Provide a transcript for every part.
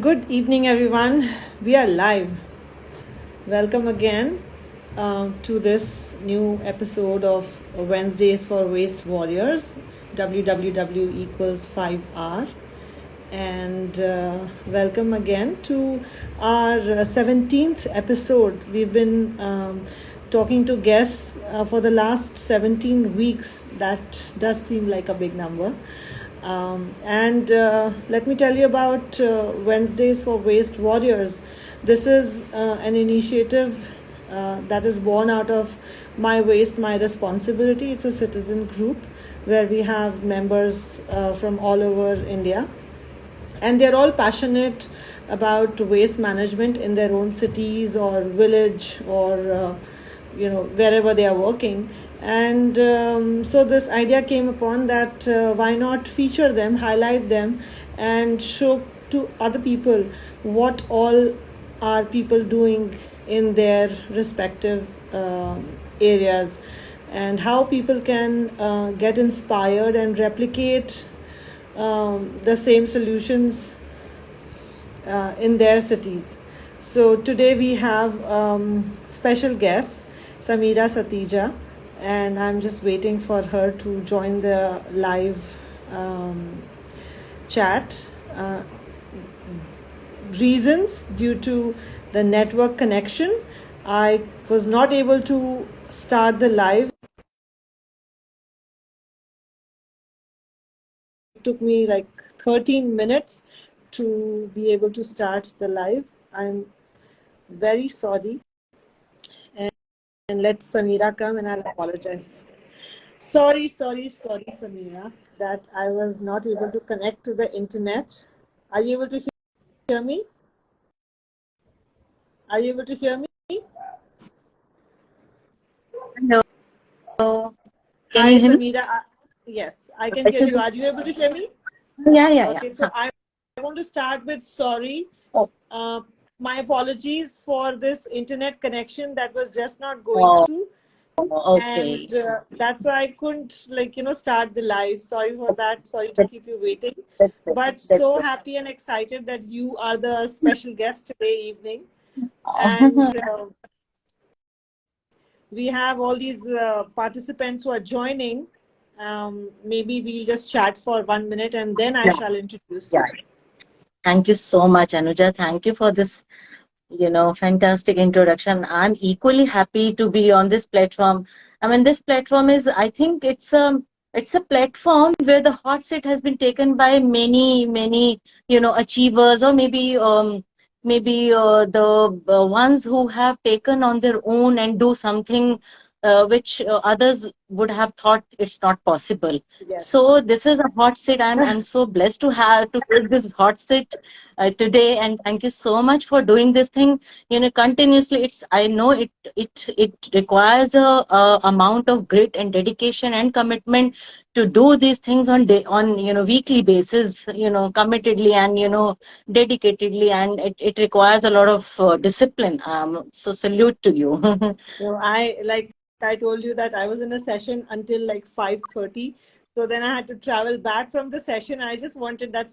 Good evening, everyone. We are live. Welcome again to this new episode of Wednesdays for Waste Warriors, WWW equals 5R. And welcome again to our 17th episode. We've been talking to guests for the last 17 weeks. That does seem like a big number. And let me tell you about Wednesdays for Waste Warriors. This is an initiative that is born out of My Waste, My Responsibility. It's a citizen group where we have members from all over India. And they're all passionate about waste management in their own cities or village or wherever they are working. And so this idea came upon that why not feature them, highlight them, and show to other people what all are people doing in their respective areas, and how people can get inspired and replicate the same solutions in their cities. So today we have special guests, Sameera, Satija, and I'm just waiting for her to join the live chat. Reasons due to the network connection, I was not able to start the live. It took me like 13 minutes to be able to start the live. I'm very sorry. And let Sameera come and I'll apologize. Sorry, Sameera, that I was not able to connect to the internet. Are you able to hear me? Are you able to hear me? Hello. Can Hi, you hear me? Sameera. Yes, I can hear you. Are you able to hear me? Yeah. Okay, so I want to start with sorry. Oh. My apologies for this internet connection that was just not going through. Okay. And that's why I couldn't start the live. Sorry for that. Sorry to keep you waiting. But so happy and excited that you are the special guest today evening. And we have all these participants who are joining. Maybe we'll just chat for 1 minute and then I shall introduce you. Thank you so much, Anuja. Thank you for this, fantastic introduction. I'm equally happy to be on this platform. I mean, this platform is, I think it's a platform where the hot seat has been taken by many, achievers, or maybe the ones who have taken on their own and do something which others would have thought it's not possible. Yes. So this is a hot seat. I'm so blessed to have to take this hot seat today, and thank you so much for doing this thing. Continuously. I know it requires a amount of grit and dedication and commitment to do these things on weekly basis, committedly and dedicatedly, and it requires a lot of discipline. So salute to you. I told you that I was in a session until like 5:30. So then I had to travel back from the session. That's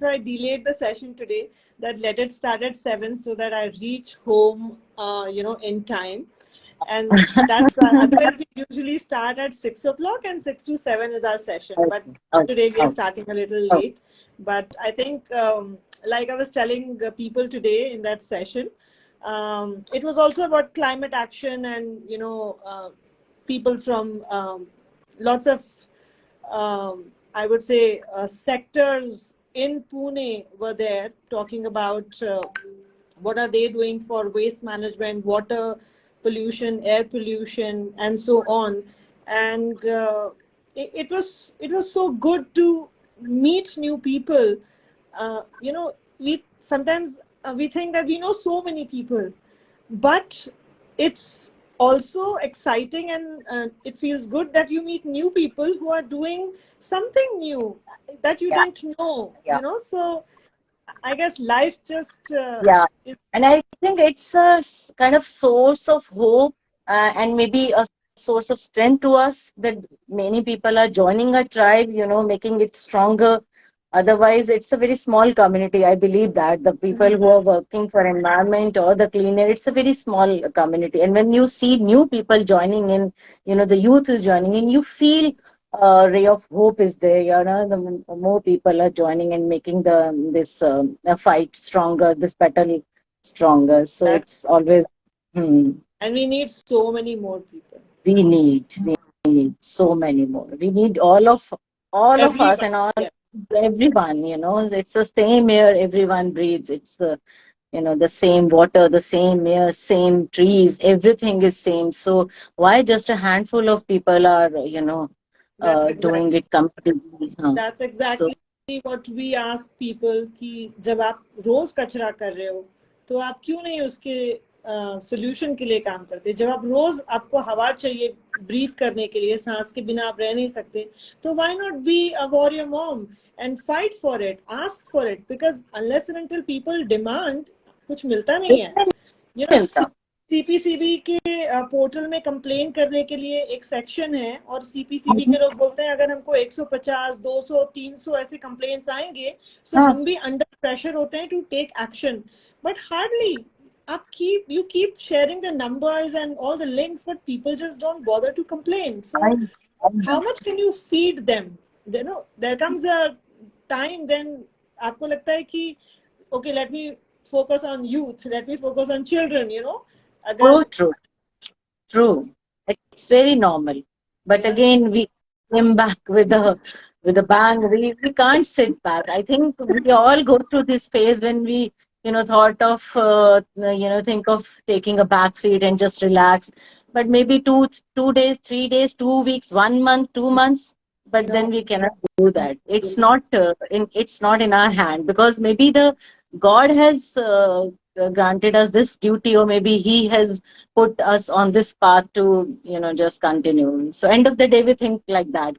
why I delayed the session today, that let it start at 7 so that I reach home, in time. And that's why, otherwise we usually start at 6 o'clock and 6 to 7 is our session. But today we are starting a little late. But I think, like I was telling people today in that session, it was also about climate action and, people from lots of, I would say, sectors in Pune were there talking about what are they doing for waste management, water pollution, air pollution, and so on. And it was so good to meet new people. We sometimes we think that we know so many people, but it's also exciting, and it feels good that you meet new people who are doing something new that you didn't know. So I guess life just is. And I think it's a kind of source of hope and maybe a source of strength to us that many people are joining a tribe, making it stronger. Otherwise, it's a very small community. I believe that the people who are working for environment or the cleaner, it's a very small community. And when you see new people joining in, the youth is joining in, you feel a ray of hope is there. The more people are joining and making this fight stronger, this battle stronger. So That's, it's always, and we need so many more people. we need so many more. We need all of us Everyone. and all Yeah. everyone. It's the same air everyone breathes. It's the same water, the same air, same trees. Everything is same. So why just a handful of people are That's doing exactly. it completely? Huh? That's So exactly what we ask people कि जब आप रोज कचरा कर रहे हो तो आप क्यों नहीं उसके सोल्यूशन के लिए काम करते? जब आप रोज आपको हवा चाहिए ब्रीथ करने के लिए, सांस के बिना आप रह नहीं सकते, तो why not be a warrior mom and fight for it, ask for it, because unless and until people demand, कुछ मिलता नहीं है. You know, सीपीसीबी के पोर्टल में कंप्लेन करने के लिए एक सेक्शन है और सीपीसीबी के लोग बोलते हैं अगर हमको 150, 200, 300 ऐसे कंप्लेंट्स आएंगे तो हम भी अंडर प्रेशर होते हैं to take action. But hardly आप you keep sharing the numbers and all the links, but people just don't bother to complain. So how much can you feed them? There comes a time then आपको लगता है कि okay, let me focus on youth, let me focus on children. oh, true. It's very normal. But Yeah. again, we came back with a bang. We can't sit back. I think we all go through this phase when we thought of think of taking a back seat and just relax. But maybe two days, 3 days, 2 weeks, 1 month, 2 months. But then No. we cannot do that. It's not in our hand, because maybe the God has granted us this duty, or maybe He has put us on this path to just continue. So end of the day we think like that,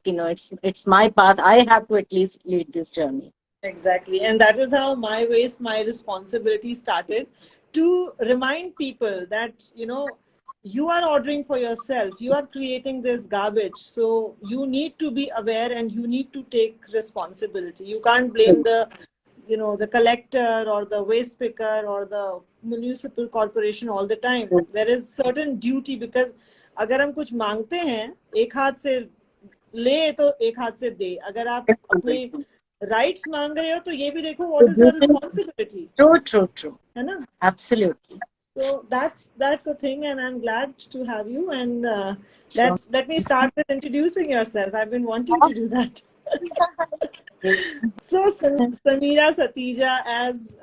it's my path. I have to at least lead this journey. Exactly. And that is how My Waste, My Responsibility started, to remind people that, you are ordering for yourself, you are creating this garbage. So you need to be aware and you need to take responsibility. You can't blame the collector or the waste picker or the municipal corporation all the time. There is certain duty, because अगर हम कुछ मांगते हैं, एक हाथ से ले तो एक हाथ से दे. अगर आप अपने राइट्स मांग रहे हो तो ये भी देखो what is your responsibility. True. है ना? Absolutely. So that's the thing, and I'm glad to have you. And So let me start with introducing yourself. I've been wanting to do that. So Sameera Satija, as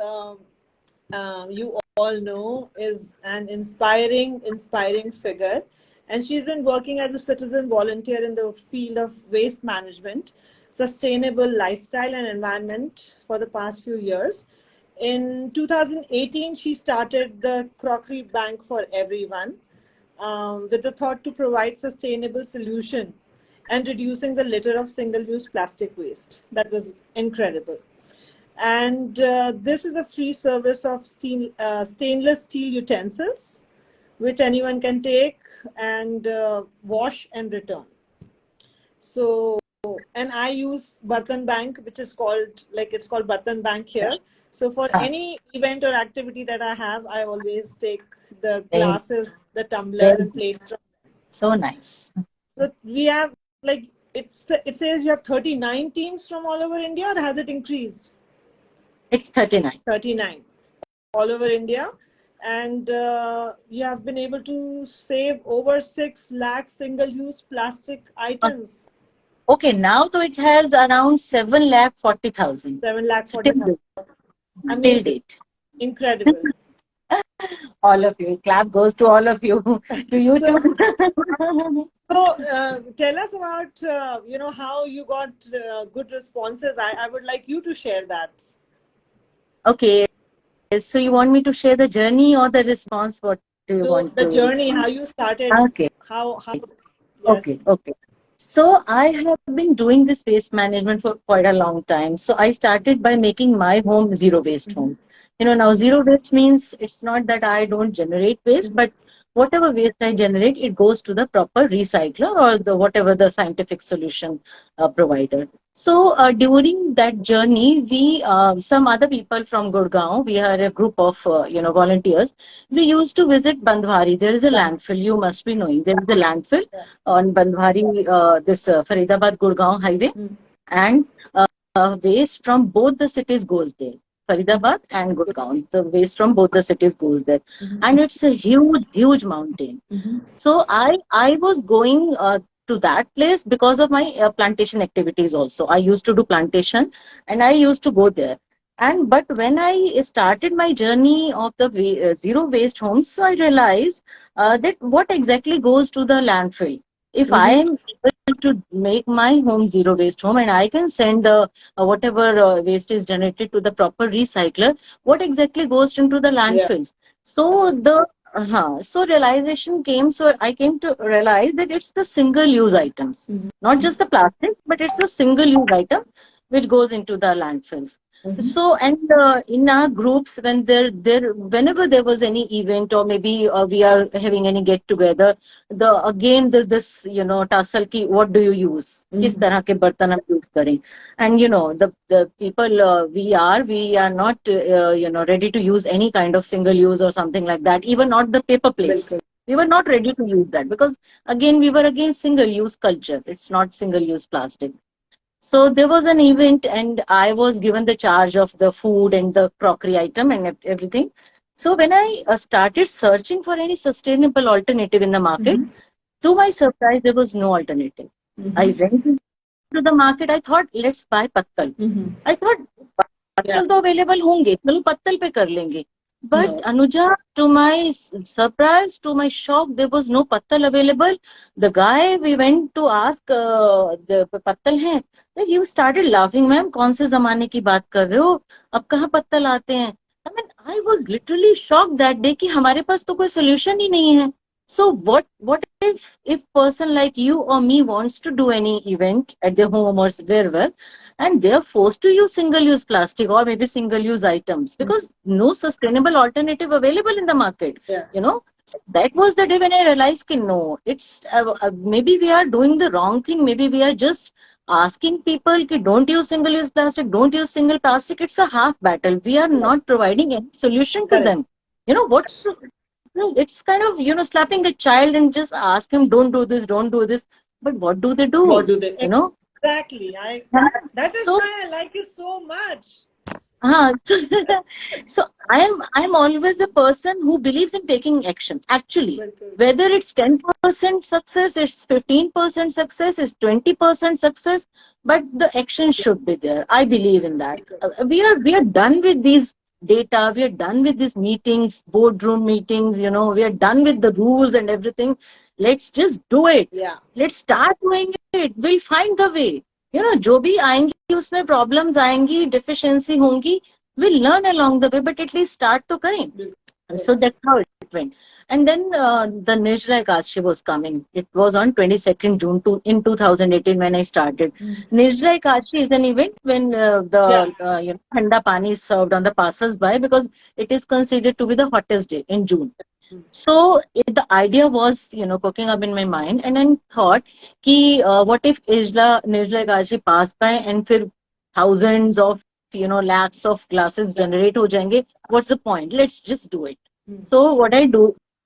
you all know, is an inspiring figure, and she's been working as a citizen volunteer in the field of waste management, sustainable lifestyle, and environment for the past few years. In 2018, she started the Crockery Bank for Everyone, with the thought to provide sustainable solution and reducing the litter of single-use plastic waste. That was incredible. And this is a free service of stainless steel utensils, which anyone can take and wash and return. So, and I use Bartan Bank, which is called, it's called Bartan Bank here. So for any event or activity that I have, I always take the glasses, the tumblers and plates. So nice. So we have, it says you have 39 teams from all over India, or has it increased? It's 39. 39 all over India. And you have been able to save over 6 lakh single-use plastic items. Okay, now though it has around 7,40,000. 7,40,000. Till Amazing. date. Incredible. All of you. Clap goes to all of you. To you too. So tell us about, how you got good responses. I would like you to share that. Okay. So you want me to share the journey or the response? What do you want the to? Journey, how you started. Okay. How yes. Okay. So I have been doing this waste management for quite a long time. So I started by making my home zero waste home. Now zero waste means it's not that I don't generate waste, but whatever waste I generate, it goes to the proper recycler or whatever the scientific solution provider. So during that journey, we some other people from Gurgaon, we are a group of volunteers. We used to visit Bandhwari. There is a landfill. You must be knowing there is a landfill on Bandhwari, this Faridabad Gurgaon highway, and waste from both the cities goes there. Faridabad and Gurgaon, the waste from both the cities goes there, and it's a huge mountain. So I was going to that place because of my plantation activities also. I used to do plantation and I used to go there. And but when I started my journey of the zero waste homes, so I realized that what exactly goes to the landfill. If I am able to make my home zero waste home and I can send the whatever waste is generated to the proper recycler, what exactly goes into the landfills? So the so realization came. So I came to realize that it's the single-use items, not just the plastic, but it's a single-use item which goes into the landfills. So and in our groups, when whenever there was any event or maybe we are having any get together, again there's this tussle ki what do you use? किस तरह के बर्तन हम use करें? And the people we are not ready to use any kind of single use or something like that. Even not the paper plates. We were not ready to use that because again we were against single use culture. It's not single use plastic. So there was an event and I was given the charge of the food and the crockery item and everything. So when I started searching for any sustainable alternative in the market, to my surprise, there was no alternative. I went to the market. I thought, let's buy pattal. I thought, pattal तो available होंगे, चलो पत्तल पे कर लेंगे. But no. Anuja, to my surprise, to my shock, there was no pattal available. The guy we went to ask the pattal है, he started laughing. Ma'am कौन से जमाने की बात कर रहे हो? अब कहाँ पत्तल आते हैं? I mean, I was literally shocked that day कि हमारे पास तो कोई solution ही नहीं है. So what if person like you or me wants to do any event at their home or wherever, and they are forced to use single-use plastic or maybe single-use items because no sustainable alternative available in the market. So that was the day when I realized that no, it's maybe we are doing the wrong thing. Maybe we are just asking people ki don't use single-use plastic, don't use single plastic. It's a half battle. We are not providing any solution to them. What? It's kind of slapping a child and just ask him don't do this, don't do this. But what do they do? What do they? Exactly. That is why I like you so much. So I'm always a person who believes in taking action. Actually, whether it's 10% success, it's 15% success, it's 20% success, but the action should be there. I believe in that. We are done with these data. We are done with these meetings, boardroom meetings. We are done with the rules and everything. Let's just do it. Let's start doing it. We'll find the way. जो भी आएंगी उसमें problems आएंगी, deficiency होंगी, we'll learn along the way, but at least start तो करें. So that's how it went. And then the Nirjalai Ekashi was coming. It was on 22nd June in 2018 when I started. Nirjalai Ekashi is an event when the Thanda Pani is served on the passers-by because it is considered to be the hottest day in June. So the idea was, cooking up in my mind, and I thought, ki what if Nirjalai Ekashi passed by and फिर thousands of lakhs of glasses generate हो जाएंगे? What's the point? Let's just do it. So what I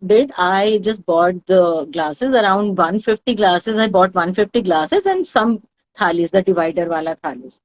did, I just bought the glasses, around 150 glasses. I bought 150 glasses and some thalis, the divider wala thalis.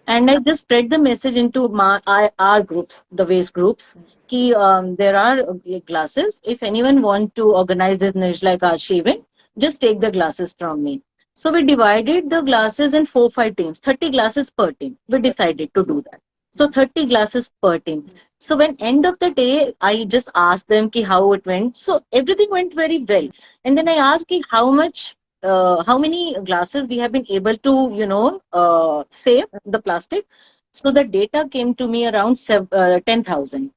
And I just spread the message into our groups, the waste groups, ki there are glasses. If anyone want to organize this Nirjalai Ekashi event, just take the glasses from me. So we divided the glasses in 4-5 teams, 30 glasses per team. We decided to do that. So 30 glasses per team. So when end of the day, I just asked them ki how it went. So everything went very well. And then I asked ki how many glasses we have been able to, save the plastic. So the data came to me around 10,000.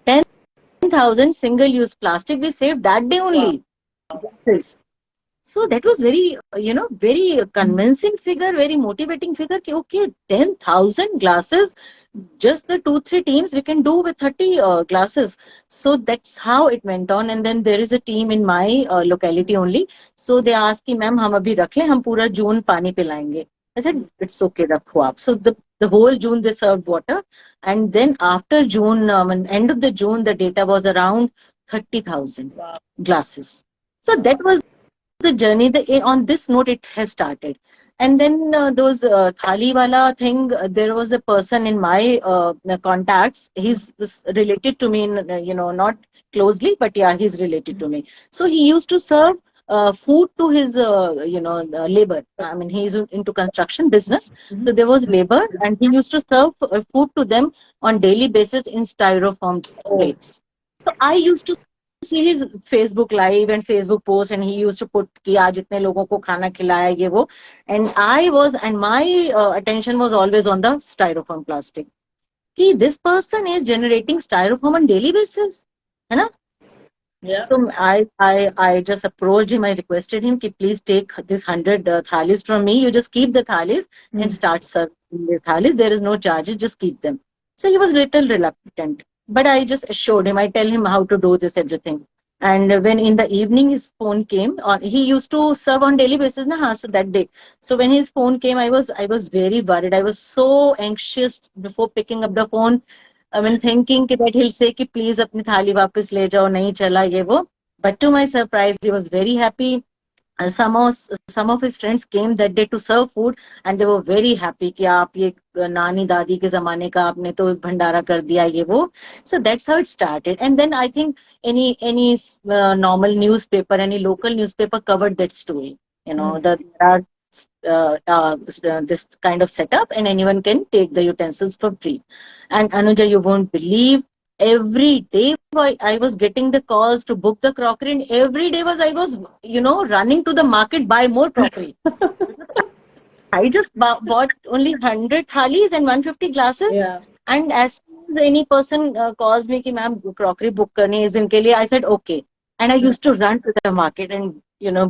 10,000 single-use plastic we saved that day only. Wow. So that was very, very convincing figure, very motivating figure. Okay, 10,000 glasses, just the 2-3 teams we can do with 30 glasses. So that's how it went on. And then there is a team in my locality only. So they asked, ma'am, हम अभी रख लें, हम पूरा जून पानी पिलाएंगे. I said, it's okay, rakho aap. So the whole June they served water. And then after June, end of the June, the data was around 30,000 glasses. So that was the journey. On this note, it has started. And then those thali wala thing, there was a person in my contacts. He's related to me, not closely, but yeah, he's related to me. So he used to serve food to his, labor. I mean, he's into construction business. So there was labor, and he used to serve food to them on daily basis in styrofoam plates. So I used to see his Facebook live and Facebook post, and he used to put कि आज इतने लोगों को खाना खिलाया ये वो, and my attention was always on the styrofoam plastic. कि this person is generating styrofoam on daily basis, है ना? Yeah. So I just approached him. I requested him कि please take this 100 thalis from me. You just keep the thalis and start serving these thalis. There is no charges. Just keep them. So he was little reluctant, but I just assured him. I tell him how to do this everything. And when in the evening his phone came, he used to serve on daily basis, na? So that day. So when his phone came, I was very worried. I was so anxious before picking up the phone. I mean, thinking that he'll say कि please अपनी थाली वापस ले जाओ, नहीं चला ये वो. But to my surprise, he was very happy. Some of his friends came that day to serve food, and they were very happy कि आप ये नानी दादी के ज़माने का आपने तो भंडारा कर दिया ये वो. So that's how it started. And then I think any normal newspaper, any local newspaper covered that story. There are this kind of setup, and anyone can take the utensils for free. And Anuja, you won't believe, every day I was getting the calls to book the crockery, and every day I was running to the market buy more crockery. I just bought only 100 thalis and 150 glasses. Yeah. And as soon as any person calls me कि ma'am crockery book करनी है इस दिन के लिए, I said okay. And I used to run to the market and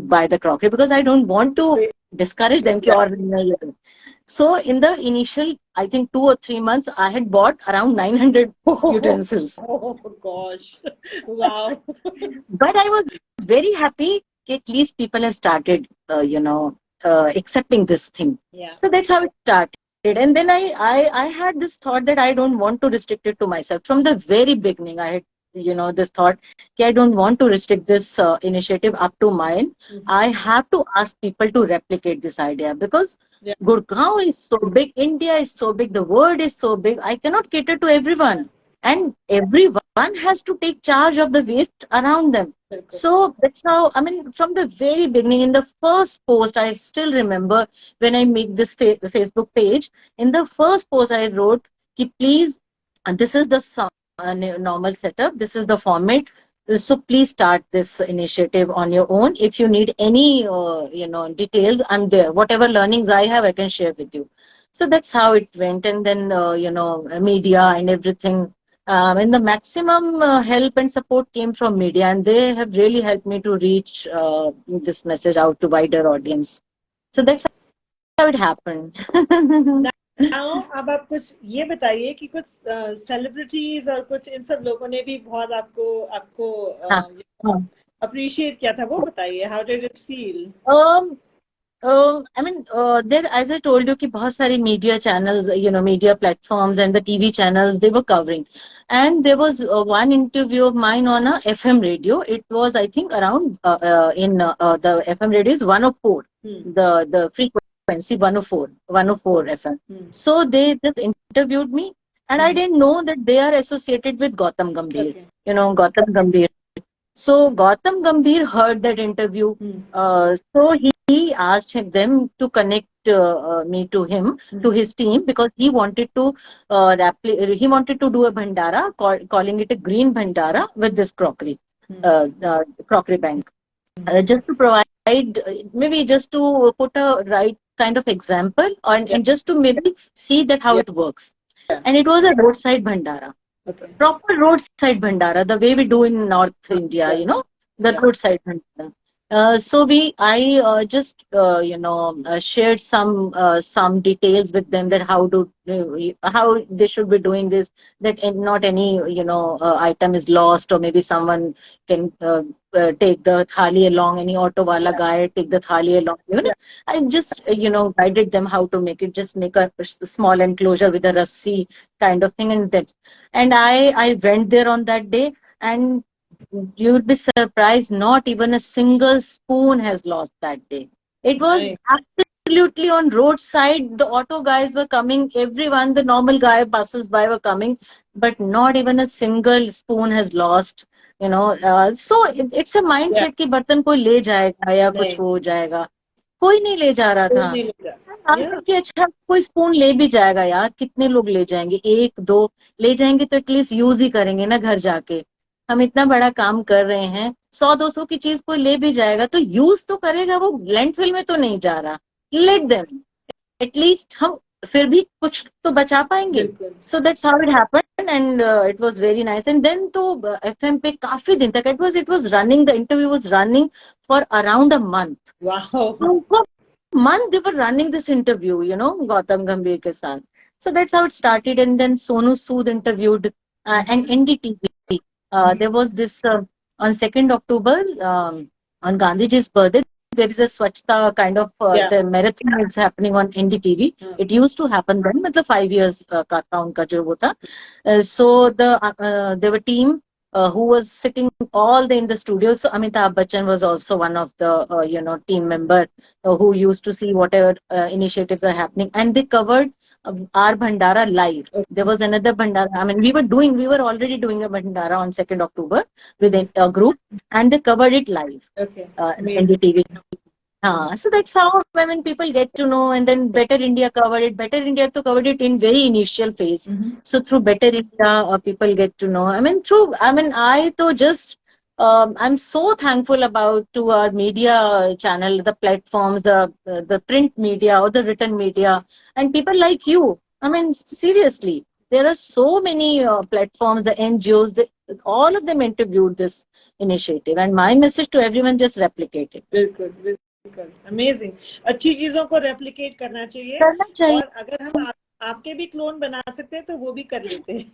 buy the crockery, because I don't want to discourage them. So in the initial, I think 2 or 3 months, I had bought around 900 utensils. Oh gosh, wow. But I was very happy that at least people have started, accepting this thing. Yeah. So that's how it started. And then I had this thought that I don't want to restrict it to myself. From the very beginning, I had this thought that I don't want to restrict this initiative up to mine. I have to ask people to replicate this idea, because Gurgaon is so big, India is so big, the world is so big. I cannot cater to everyone, and everyone has to take charge of the waste around them. So that's how, I mean, from the very beginning, in the first post, I still remember when I make this Facebook page, in the first post I wrote, please, and this is the normal setup, this is the format, so please start this initiative on your own. If you need any details, I'm there. Whatever learnings I have, I can share with you. So that's how it went. And then media and everything, and the maximum help and support came from media, and they have really helped me to reach this message out to wider audience. So that's how it happened. Now, अब आप कुछ ये बताइए कि कुछ celebrities और कुछ इन सब लोगों ने भी बहुत आपको appreciate किया था, वो बताइए. How did it feel? I mean, there, as I told you, कि बहुत सारी media channels, media platforms and the TV channels, they were covering. And there was one interview of mine on a FM radio. It was, I think, around the FM radio is 104, the frequency 104 FM. So they just interviewed me, and I didn't know that they are associated with Gautam Gambhir. Okay. Gautam Gambhir. So Gautam Gambhir heard that interview. So he asked them to connect me to him, to his team, because he wanted to do a bhandara, calling it a green bhandara with this crockery bank, just to provide, maybe just to put a right kind of example, and just to maybe see that how it works. And it was a roadside bhandara. Okay. Proper roadside bhandara, the way we do in North India, the roadside bhandara. I just shared some details with them that how they should be doing this, that not any item is lost, or maybe someone can take the thali along, any auto wala Yeah. guy take the thali along. I just guided them how to make it. Just make a small enclosure with a rassi kind of thing, and I went there on that day, and you would be surprised, not even a single spoon has lost that day. It was Nice. absolutely on roadside. The auto guys were coming, everyone, the normal guy passers by were coming, but not even a single spoon has lost. It's a Yeah. mindset कि बर्तन कोई ले जाएगा या कुछ नहीं, हो जाएगा. कोई नहीं ले जा रहा कोई था. नहीं ले जा. आज Yeah. कि अच्छा कोई स्पून ले भी जाएगा यार, कितने लोग ले जाएंगे, एक दो ले जाएंगे तो एटलीस्ट यूज ही करेंगे ना घर जाके. हम इतना बड़ा काम कर रहे हैं, 100-200 की चीज कोई ले भी जाएगा तो यूज तो करेगा, वो लैंडफिल में तो नहीं जा रहा. लेट देम, एटलीस्ट हम फिर भी कुछ तो बचा पाएंगे. बिल्कुल. So that's how it happened, and it was very nice. And then तो एफएम पे काफी दिन तक it was running, the interview was running for around a month. Wow. month they were running this interview, Gautam Gambhir ke saath. So that's how it started. And then Sonu Sood interviewed, and NDTV. There was this on 2nd October, on Gandhiji's birthday. There is a Swachhta kind of Yeah. the marathon is happening on NDTV. It used to happen then, with the 5 years ka unka jo wo tha. There were team who was sitting all day in the studio. So Amitabh Bachchan was also one of the team member who used to see whatever initiatives are happening, and they covered our Bhandara live. Okay. There was another Bhandara. I mean, we were already doing a Bhandara on 2nd October with a group, and they covered it live. Okay. Amazing. NDTV. So that's how when people get to know, and then Better India covered it. Better India to covered it in very initial phase. So through Better India, people get to know. I'm so thankful about to our media channel, the platforms, the print media or the written media, and people like you. I mean, seriously, there are so many platforms, the NGOs, all of them interviewed this initiative, and my message to everyone, just replicate it. बिल्कुल बिल्कुल. Amazing. अच्छी चीजों को replicate करना चाहिए, करना चाहिए. और अगर हम आपके भी क्लोन बना सकते हैं तो वो भी कर लेते हैं.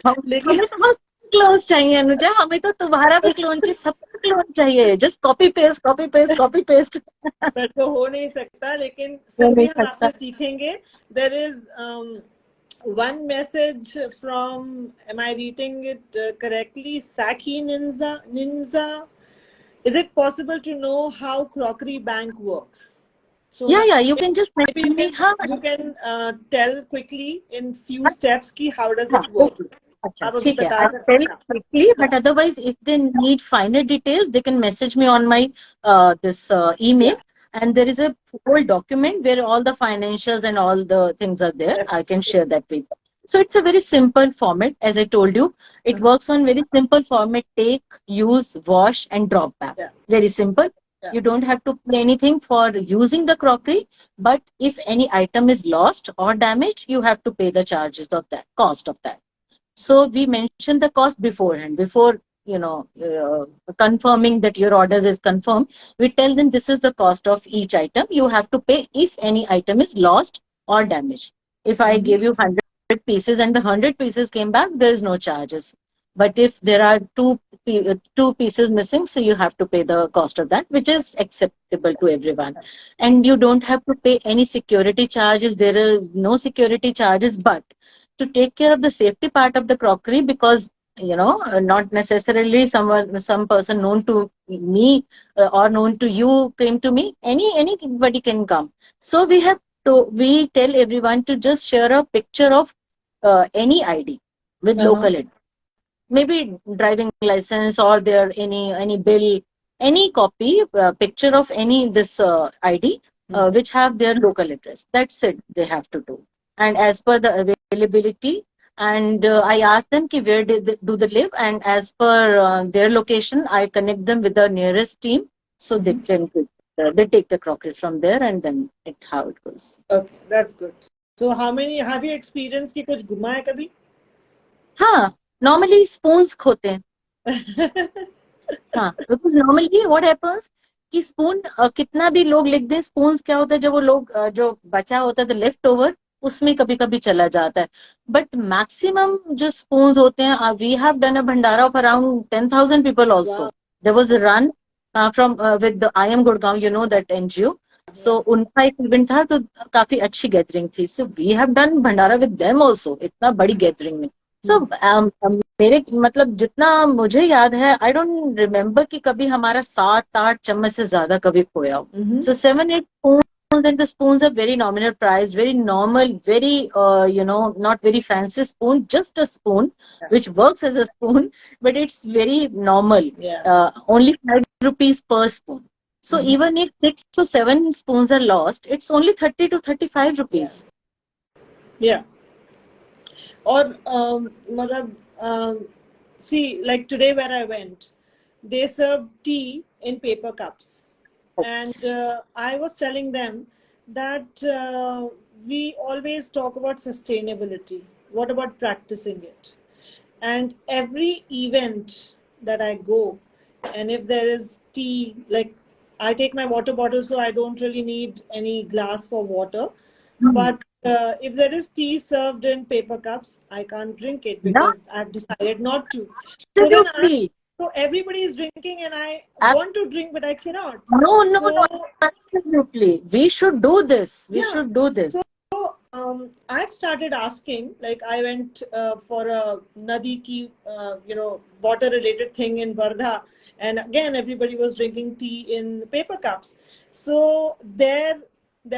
हमें तो बस क्लोन चाहिए अनुजा, हमें तो तुम्हारा भी क्लोन चाहिए, सबका क्लोन चाहिए. Just copy paste copy paste copy paste. पर तो हो नहीं सकता, लेकिन फिर भी हम आपसे सीखेंगे. There is one message from, am I reading it correctly, Saki Ninza. Is it possible to know how Crockery Bank works? So yeah, you can just maybe you can tell quickly in few steps ki how does it work. अच्छा ठीक है, I'll tell quickly, but otherwise if they need finer details, they can message me on my this email. And there is a whole document where all the financials and all the things are there. I can share that with you. So it's a very simple format. As I told you, it works on very simple format: take, use, wash, and drop back. Very simple. You don't have to pay anything for using the crockery, but if any item is lost or damaged, you have to pay the charges of that, cost of that. So we mention the cost beforehand, before confirming that your orders is confirmed. We tell them this is the cost of each item. You have to pay if any item is lost or damaged. If I give you 100 pieces and the 100 pieces came back, there is no charges. But if there are two pieces missing, so you have to pay the cost of that, which is acceptable to everyone. And you don't have to pay any security charges. There is no security charges, but to take care of the safety part of the crockery, because not necessarily some person known to me or known to you came to me. Anybody can come. So we tell everyone to just share a picture of any ID with local ID, maybe driving license or their any bill, any copy, picture of any this ID which have their local address. That's it they have to do. And as per the availability, and I ask them ki where do they live, and as per their location, I connect them with the nearest team, so they can they take the crockery from there, and then how it goes. Okay, that's good. So how many have you experienced कि कुछ घुमा है कभी? हाँ, normally spoons खोते हैं. हाँ, because normally what happens कि स्पून कितना भी लोग लिख दें, स्पून क्या होता है, जब वो लोग जो बचा होता है लेफ्ट ओवर, उसमें कभी कभी चला जाता है. बट मैक्सिमम जो स्पून होते हैं, we have done a bhandara of around 10,000 people also. There was a run from with I am Gurgaon, you know that NGO. So उनका एक इवेंट था, तो काफी अच्छी गैदरिंग थी. So we have done bhandara with them also, इतना बड़ी गैदरिंग में. सो मेरे मतलब जितना मुझे याद है, आई डोंट रिमेम्बर कि कभी हमारा 7-8 चम्मच से ज्यादा कभी खोया हो. सो 7-8 spoons, and the spoons are very nominal price, very normal, very not very fancy spoon, just a spoon which works as a spoon, but it's very normal. Only 5 rupees per spoon. So even if 6 or 7 spoons are lost, it's only 30 to 35 rupees. Yeah. Or see, like today where I went, they serve tea in paper cups. And I was telling them that we always talk about sustainability. What about practicing it? And every event that I go, and if there is tea, like I take my water bottle, so I don't really need any glass for water. But if there is tea served in paper cups, I can't drink it because I've decided not to. So then so everybody is drinking and I want to drink, but I cannot. No, absolutely. We should do this. We should do this. So I've started asking, like I went for a Nadi ki, water related thing in Vardha. And again, everybody was drinking tea in paper cups. So there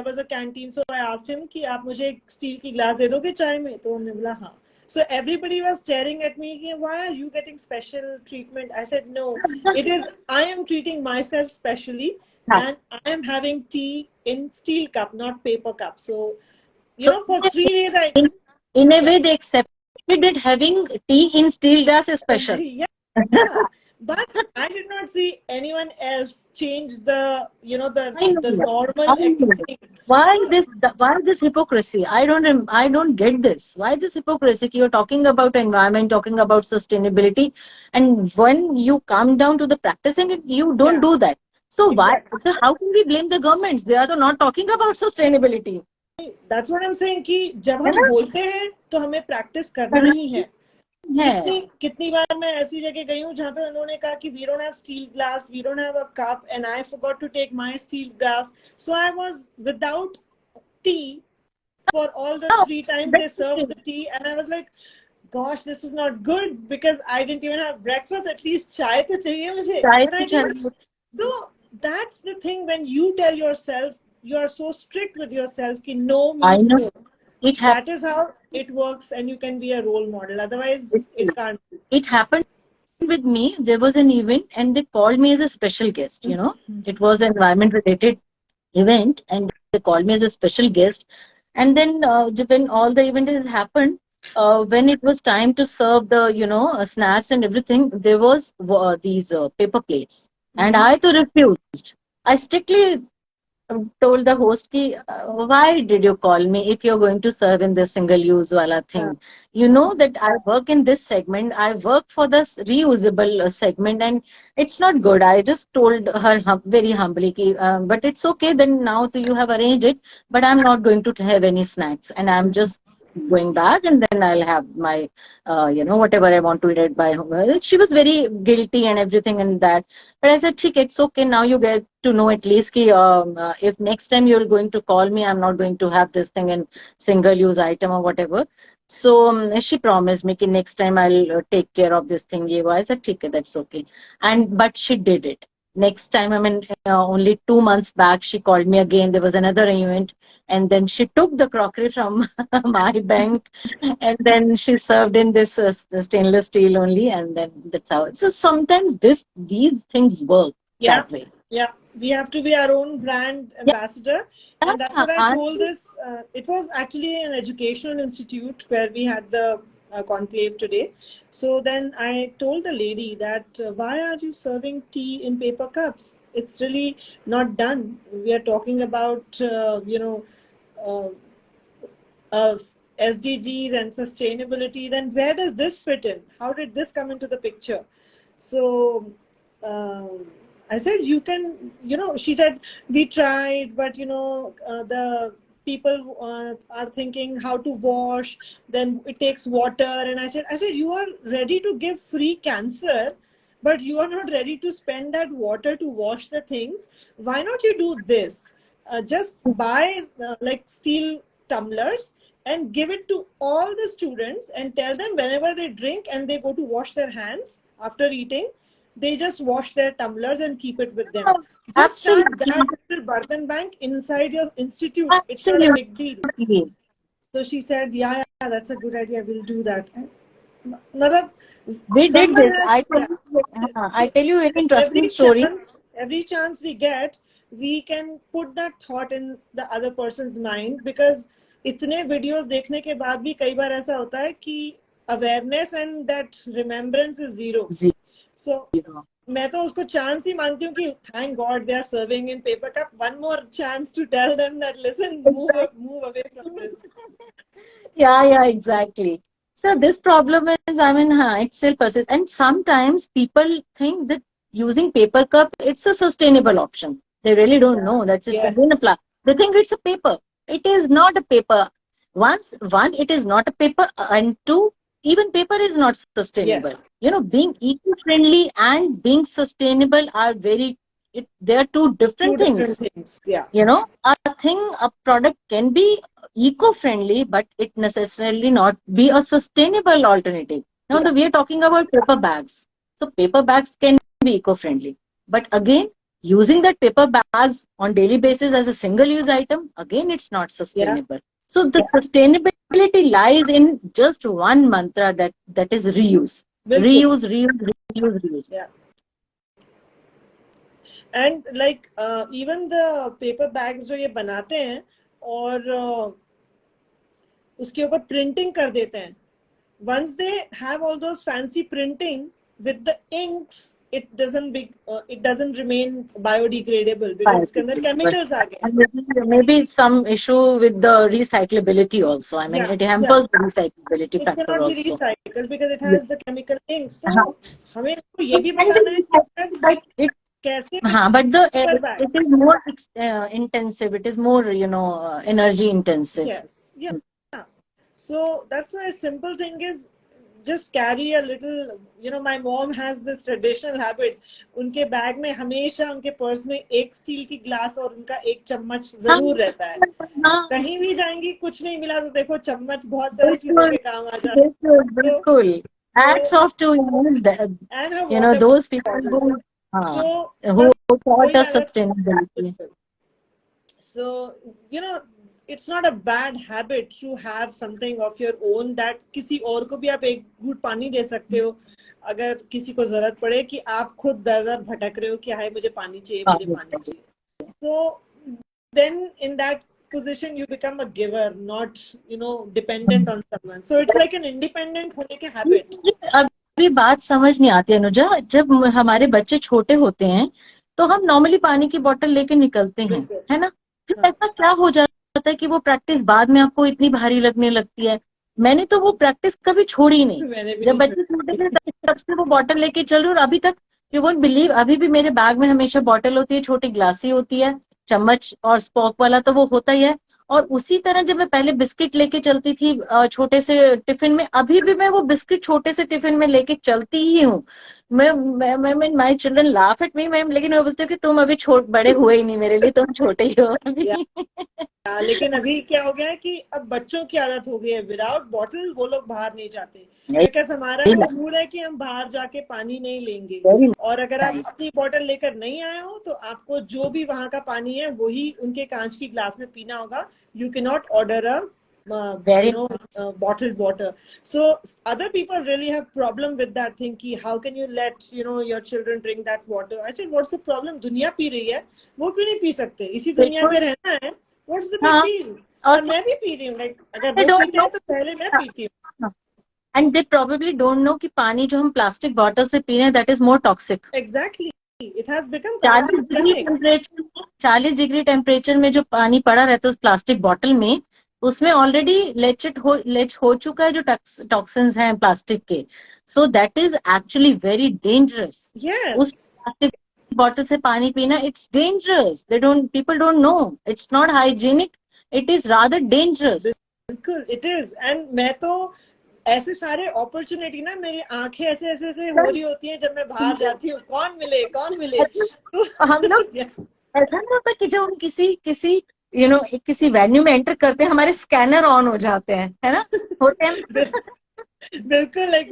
was a canteen. So I asked him कि आप मुझे एक steel की glass दे दोगे चाय में? तो उन्होंने बोला हाँ. So everybody was staring at me, why are you getting special treatment? I said, no, it is, I am treating myself specially and I am having tea in steel cup, not paper cup. So, for 3 days in a way they accepted that having tea in steel glass is special. Yeah. But I did not see anyone else change the normal thing. Why this hypocrisy? I don't get this. Why this hypocrisy? You're talking about environment, talking about sustainability, and when you come down to the practicing it, you don't do that. So Exactly. how can we blame the governments? They are not talking about sustainability. That's what I'm saying कि जब हम बोलते हैं तो हमें practice करना ही है. कितनी बार मैं ऐसी जगह गई हूँ जहाँ पे उन्होंने कहा कि we don't have steel glass, we don't have a cup, and I forgot to take my steel glass, so I was without tea for all the 3 times they served the tea, and I was like, gosh, this is not good because I didn't even have breakfast. At least chai to chahiye mujhe. So that's the thing, when you tell yourself, you are so strict with yourself ki no means no. That is how it works, and you can be a role model. Otherwise, it can't. It happened with me. There was an event and they called me as a special guest. It was an environment related event and they called me as a special guest. And then when all the event has happened, when it was time to serve the snacks and everything, there was these paper plates, and I too refused. I strictly told the host ki, why did you call me if you're going to serve in this single use wala thing? You know that I work in this segment. I work for this reusable segment, and it's not good. I just told her very humbly ki, but it's okay, then now you have arranged it, but I'm not going to have any snacks, and I'm just going back, and then I'll have my whatever I want to eat by home. She was very guilty and everything and that, but I said, it's okay, now you get to know at least ki, if next time you're going to call me, I'm not going to have this thing in single use item or whatever. So she promised me ki next time I'll take care of this thing. I said, that's okay. But she did it. Next time, only 2 months back, she called me again. There was another event, and then she took the crockery from my bank, and then she served in this stainless steel only, and then that's how. So sometimes these things work that way. Yeah, we have to be our own brand ambassador, and that's what I told this. It was actually an educational institute where we had the conclave today. So then I told the lady that why are you serving tea in paper cups? It's really not done. We are talking about SDGs and sustainability. Then where does this fit in? How did this come into the picture? So I said, you can, she said, we tried, but, the people are thinking how to wash, then it takes water. And I said, you are ready to give free cancer, but you are not ready to spend that water to wash the things. Why not you do this? Just buy like steel tumblers and give it to all the students and tell them whenever they drink and they go to wash their hands after eating, they just wash their tumblers and keep it with them. Just start that Absolutely. little Bartan bank inside your institute. It's not a Absolutely. big deal. So she said, yeah, that's a good idea. We'll do that. Matlab, We did someone this. has, I tell you an interesting story. every chance we get, we can put that thought in the other person's mind, because इतने videos देखने के बाद भी कई बार ऐसा होता है कि awareness and that remembrance is zero. So मैं तो उसको चांस ही मानती हूँ कि thank God they are serving in paper cup. One more chance to tell them that listen, move away from this. Yeah, exactly. So this problem is, I mean, it still persists. And sometimes people think that using paper cup, it's a sustainable option. They really don't know that it's again a Yes. plastic. They think it's a paper. It is not a paper. One, it is not a paper, and two, even paper is not sustainable. Yes. You know, being eco-friendly and being sustainable are they are two different Two different things. things. Yeah. You know, a product can be eco-friendly, but it necessarily not be a sustainable alternative. Now, we are talking about paper bags. So paper bags can be eco-friendly. But again, using that paper bags on daily basis as a single-use item, again, it's not sustainable. So the sustainability lies in just one mantra that is reuse. Reuse, reuse. Yeah. And like even the paper bags जो ये बनाते हैं और उसके ऊपर printing कर देते हैं. Once they have all those fancy printing with the inks, it doesn't remain biodegradable because उसके अंदर chemicals आ गए. Maybe some issue with the recyclability also. I mean, it hampers the recyclability It factor cannot be also. recycled because it has the chemical inks. So हमें ये भी बताना है कि कैसे but it is more intensive. It is more, energy intensive. Yes. Yeah. So that's why a simple thing is just carry a little, my mom has this traditional habit. उनके bag में हमेशा उनके पर्स में एक steel की glass और उनका एक चम्मच जरूर रहता है. कहीं भी जाएंगी कुछ नहीं मिला तो देखो चम्मच बहुत सारी चीजों के काम आ जाता है. बिल्कुल. Hats off to those people who taught us sustainability. So, it's not a bad habit to have something of your own that किसी और को भी आप एक घूंट पानी दे सकते हो अगर किसी को जरूरत पड़े कि आप खुद दर भटक रहे हो कि हाय मुझे पानी चाहिए. So then in that position you become a giver, not dependent on someone. So it's like an independent होने के habit. अभी बात समझ नहीं आती अनुजा, जब हमारे बच्चे छोटे होते हैं तो हम नॉर्मली पानी की बोतल लेके निकलते हैं, है ना. फिर ऐसा क्या हो जाता है कि वो प्रैक्टिस बाद में आपको इतनी भारी लगने लगती है. मैंने तो वो प्रैक्टिस कभी छोड़ी नहीं. जब बच्चे छोटे थे तब से वो बोतल लेके चल रही हूँ और अभी तक यू वोंट बिलीव, अभी भी मेरे बैग में हमेशा बोतल होती है, छोटी ग्लासी होती है, चम्मच और स्पॉक वाला तो वो होता ही है. और उसी तरह जब मैं पहले बिस्किट लेके चलती थी छोटे से टिफिन में, अभी भी मैं वो बिस्किट छोटे से टिफिन में लेके चलती ही हूँ. मैं my children laugh at me ma'am, लेकिन मैं बोलती हूँ कि तुम अभी बड़े हुए ही नहीं मेरे लिए, तुम छोटे ही हो अभी. लेकिन अभी क्या हो गया है कि अब बच्चों की आदत हो गई है, विदाउट बॉटल वो लोग बाहर नहीं जाते. बिकॉज हमारा रूल है कि हम बाहर जाके पानी नहीं लेंगे, और अगर आप अपनी बॉटल लेकर नहीं आए हो तो आपको जो भी वहां का पानी है वही उनके कांच की ग्लास में पीना होगा. You can not order a bottled water. So other people really have problem with that thing ki how can you let your children drink that water. I said what's the problem, दुनिया P रही है, वो क्यों नहीं P सकते, इसी दुनिया में रहना है, what's the big deal. और मैं भी पी रही हूँ, like अगर वो पीते हैं तो पहले मैं पीती हूँ. And they probably don't know कि पानी जो हम प्लास्टिक बॉटल से पी रहे हैं that is more toxic. Exactly. It has become 40 degree temperature में जो पानी पड़ा रहता है उस प्लास्टिक बॉटल में, उसमें ऑलरेडी लेच हो चुका है जो टॉक्सिन्स हैं प्लास्टिक के. So that is actually very dangerous. plastic bottle से पानी पीना, it's dangerous. People don't know. It's not hygienic. It is rather dangerous. बिल्कुल it is. And मैं तो ऐसे सारे अपॉर्चुनिटी ना, मेरी आंखें ऐसे ऐसे ऐसे हो रही होती हैं जब मैं बाहर जाती हूँ, कौन मिले तो हम लोग ऐसा नहीं होता कि जब हम किसी किसी वेन्यू में एंटर करते हैं, हमारे स्कैनर ऑन हो जाते हैं, है ना, होते हैं। बिल्कुल लाइक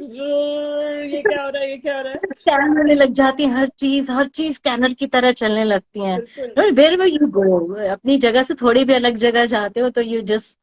ये क्या हो रहा है, ये क्या हो रहा है, स्कैन होने लग जाती है, हर चीज स्कैनर की तरह चलने लगती हैं। बिल्कुल वेयर यू गो, अपनी जगह से थोड़ी भी अलग जगह जाते हो तो you just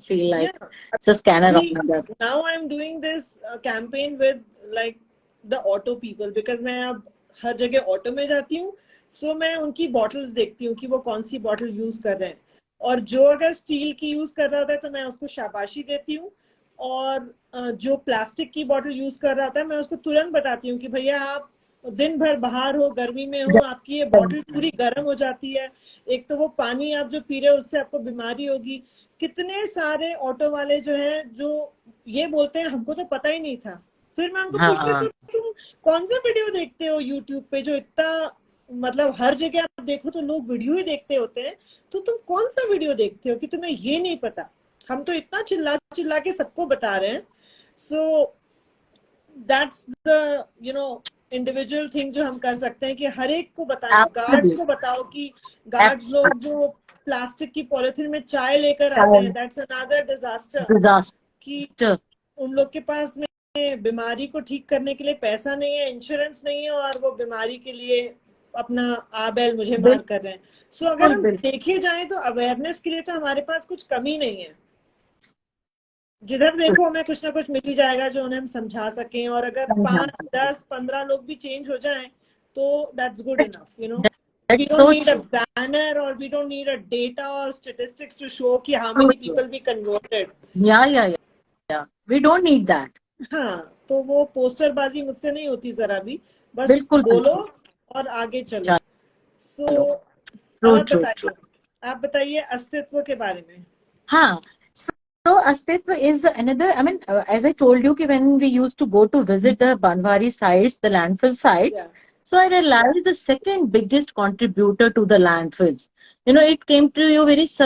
feel like scanner on हो जाता है। Now I am doing this campaign with like the auto people, because मैं अब हर जगह ऑटो में जाती हूँ, सो मैं उनकी बॉटल्स देखती हूँ कि वो कौन सी बॉटल यूज कर रहे हैं, और जो अगर स्टील की यूज कर रहा होता है तो मैं उसको शाबाशी देती हूँ, और जो प्लास्टिक की बॉटल यूज कर रहा था मैं उसको तुरंत बताती हूँ कि भैया आप दिन भर बाहर हो, गर्मी में हो, आपकी ये बॉटल पूरी गर्म हो जाती है, एक तो वो पानी आप जो पी रहे हो उससे आपको बीमारी होगी। कितने सारे ऑटो वाले जो हैं जो ये बोलते हैं हमको तो पता ही नहीं था, फिर मैं उनको पूछती हूँ तुम कौन सा वीडियो देखते हो यूट्यूब पे जो इतना मतलब हर जगह आप देखो तो लोग वीडियो ही देखते होते हैं, तो तुम कौन सा वीडियो देखते हो कि तुम्हें ये नहीं पता, हम तो इतना चिल्ला चिल्ला के सबको बता रहे हैं। So that's the individual thing जो हम कर सकते हैं कि हर एक को बताएं, गार्ड्स को बताओ कि गार्ड्स लोग जो प्लास्टिक की पॉलिथीन में चाय लेकर आते हैं, दैट्स अनदर डिजास्टर कि उन लोग के पास में बीमारी को ठीक करने के लिए पैसा नहीं है, इंश्योरेंस नहीं है, और वो बीमारी के लिए अपना आ बैल मुझे मार कर रहे हैं। सो अगर हम देखे जाएं तो अवेयरनेस के लिए तो हमारे पास कुछ कमी नहीं है, जिधर देखो हमें कुछ ना कुछ मिल ही जाएगा जो उन्हें हम समझा सकें, और अगर 5, 10, 15 लोग भी चेंज हो जाएं तो that's good enough, we don't need a banner or we don't need a data or statistics to show कि how many people be converted. Yeah. We don't need that. हाँ, तो वो पोस्टरबाजी मुझसे नहीं होती जरा भी, बस बोलो और आगे चलो। आप बताइए अस्तित्व के बारे में। हाँ, so Astitva is another, I mean, as I told you, when we used to go to visit the Banwari sites, the landfill sites, so I realized the second biggest contributor to the landfills. It came to you as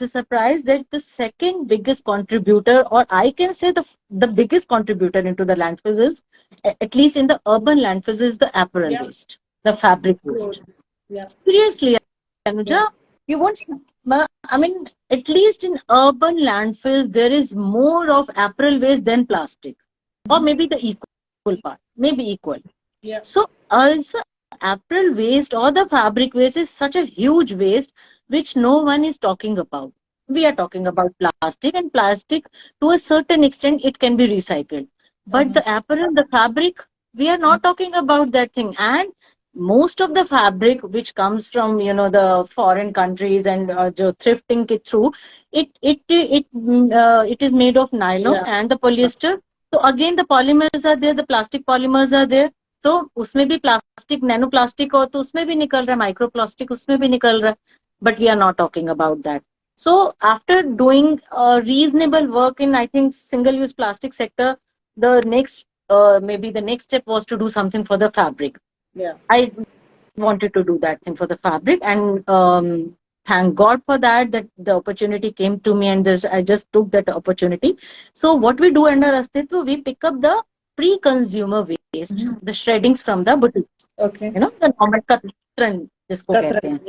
a surprise that the second biggest contributor, or I can say the biggest contributor into the landfills is, at least in the urban landfills, is the apparel waste, the fabric waste. Seriously, Anuja, you won't. I mean, at least in urban landfills, there is more of apparel waste than plastic, or maybe the equal part, maybe equal. Yeah. So, also, apparel waste or the fabric waste is such a huge waste which no one is talking about. We are talking about plastic, and plastic, to a certain extent, it can be recycled. But the apparel, the fabric, we are not talking about that thing. And most of the fabric which comes from the foreign countries and thrifting it through, it is made of nylon and the polyester. So again the polymers are there, the plastic polymers are there. So उसमें भी plastic, nanoplastic हो तो उसमें भी निकल रहा है, microplastic उसमें भी निकल रहा है, but we are not talking about that. So after doing reasonable work in, I think, single-use plastic sector, the next maybe the next step was to do something for the fabric. I wanted to do that thing for the fabric, and thank God for that the opportunity came to me, and I just took that opportunity. So what we do under Astitva, we pick up the pre-consumer waste, the shreddings from the boutiques. Okay. The normal katran, jisko kehte hain.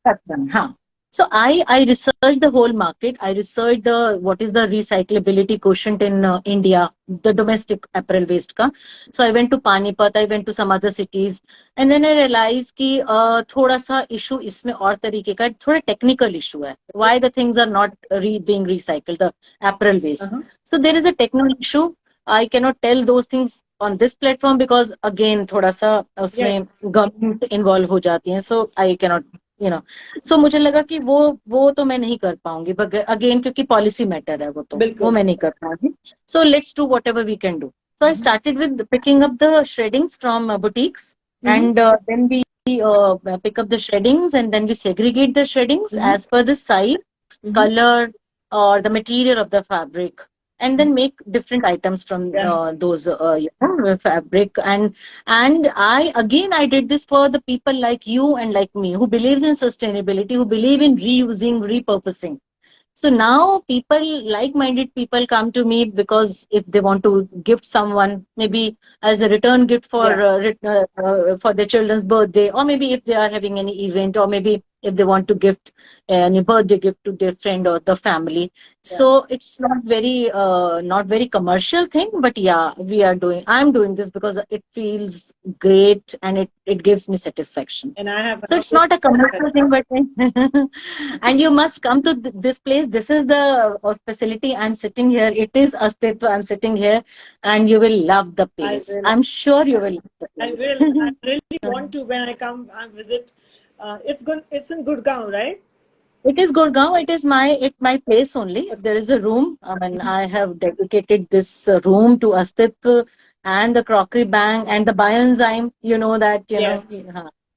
Katran, हाँ. So I researched the whole market. I researched what is the recyclability quotient in India, the domestic apparel waste ka. So I went to Panipat, I went to some other cities, and then I realized कि थोड़ा सा issue इसमें और तरीके का, थोड़ा technical issue है. Why the things are not being recycled, the apparel waste. So there is a technical issue. I cannot tell those things on this platform because again थोड़ा सा उसमें government involve हो जाती है. So I cannot. So मुझे लगा कि वो तो मैं नहीं कर पाऊंगी, अगेन क्योंकि पॉलिसी मैटर है, वो मैं नहीं कर पाऊंगी. So let's do whatever we can do. So I started with picking up the shreddings from boutiques, and then we pick up the shreddings, and then we segregate the shreddings as per the size, color, or the material of the fabric. and then make different items from those fabric. And I did this for the people like you and like me, who believes in sustainability, who believe in reusing, repurposing. So now people, like-minded people, come to me because if they want to gift someone, maybe as a return gift for their children's birthday, or maybe if they are having any event, or maybe if they want to gift any birthday gift to their friend or the family. So it's not very commercial thing, but yeah, I'm doing this because it feels great, and it gives me satisfaction. And I have So it's not a commercial thing, but and you must come to this place. This is the facility. I'm sitting here. It is Astitva. I'm sitting here, and you will love the place. I'm sure you will love the place. I will. I really want to when I come and visit. It's good. It's in Gurgaon, right? It is Gurgaon. It is my place only. There is a room. I mean, I have dedicated this room to Astitva and the crockery bank and the bioenzyme. You know that. Yes.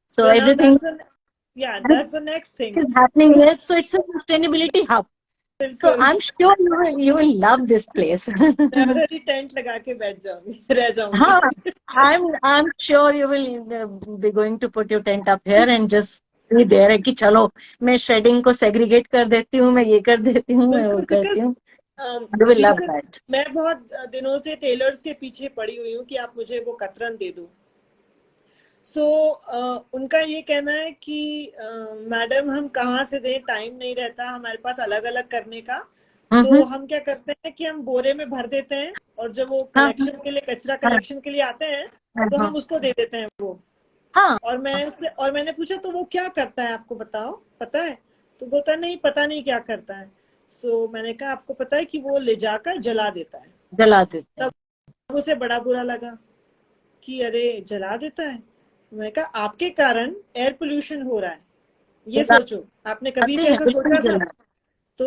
So everything. That's the next thing. Is happening here. So it's a sustainability hub. So I'm sure you will love this place. Temporary tent लगा के बैठ जाऊंगी, रह जाऊंगी. I'm sure you will be going to put your tent up here and just be there है कि चलो मैं shredding को segregate कर देती हूँ, मैं ये कर देती हूँ, मैं वो करती हूँ. You will love that. मैं बहुत दिनों से टेलर्स के पीछे पड़ी हुई हूँ कि आप मुझे वो कतरन दे दो. उनका ये कहना है कि मैडम हम कहाँ से दें, टाइम नहीं रहता हमारे पास अलग अलग करने का. तो हम क्या करते हैं कि हम बोरे में भर देते हैं, और जब वो कलेक्शन के लिए, कचरा कलेक्शन के लिए आते हैं, तो हम उसको दे देते हैं वो. और मैंने पूछा तो वो क्या करता है, आपको बताओ, पता है? तो बोलता है नहीं, पता नहीं क्या करता है. मैंने कहा आपको पता है कि वो ले जाकर जला देता है. तब उसे बड़ा बुरा लगा कि अरे जला देता है. मैं कहा आपके कारण एयर पोल्यूशन हो रहा है, ये सोचो. आपने कभी भी ऐसा सोचा था? तो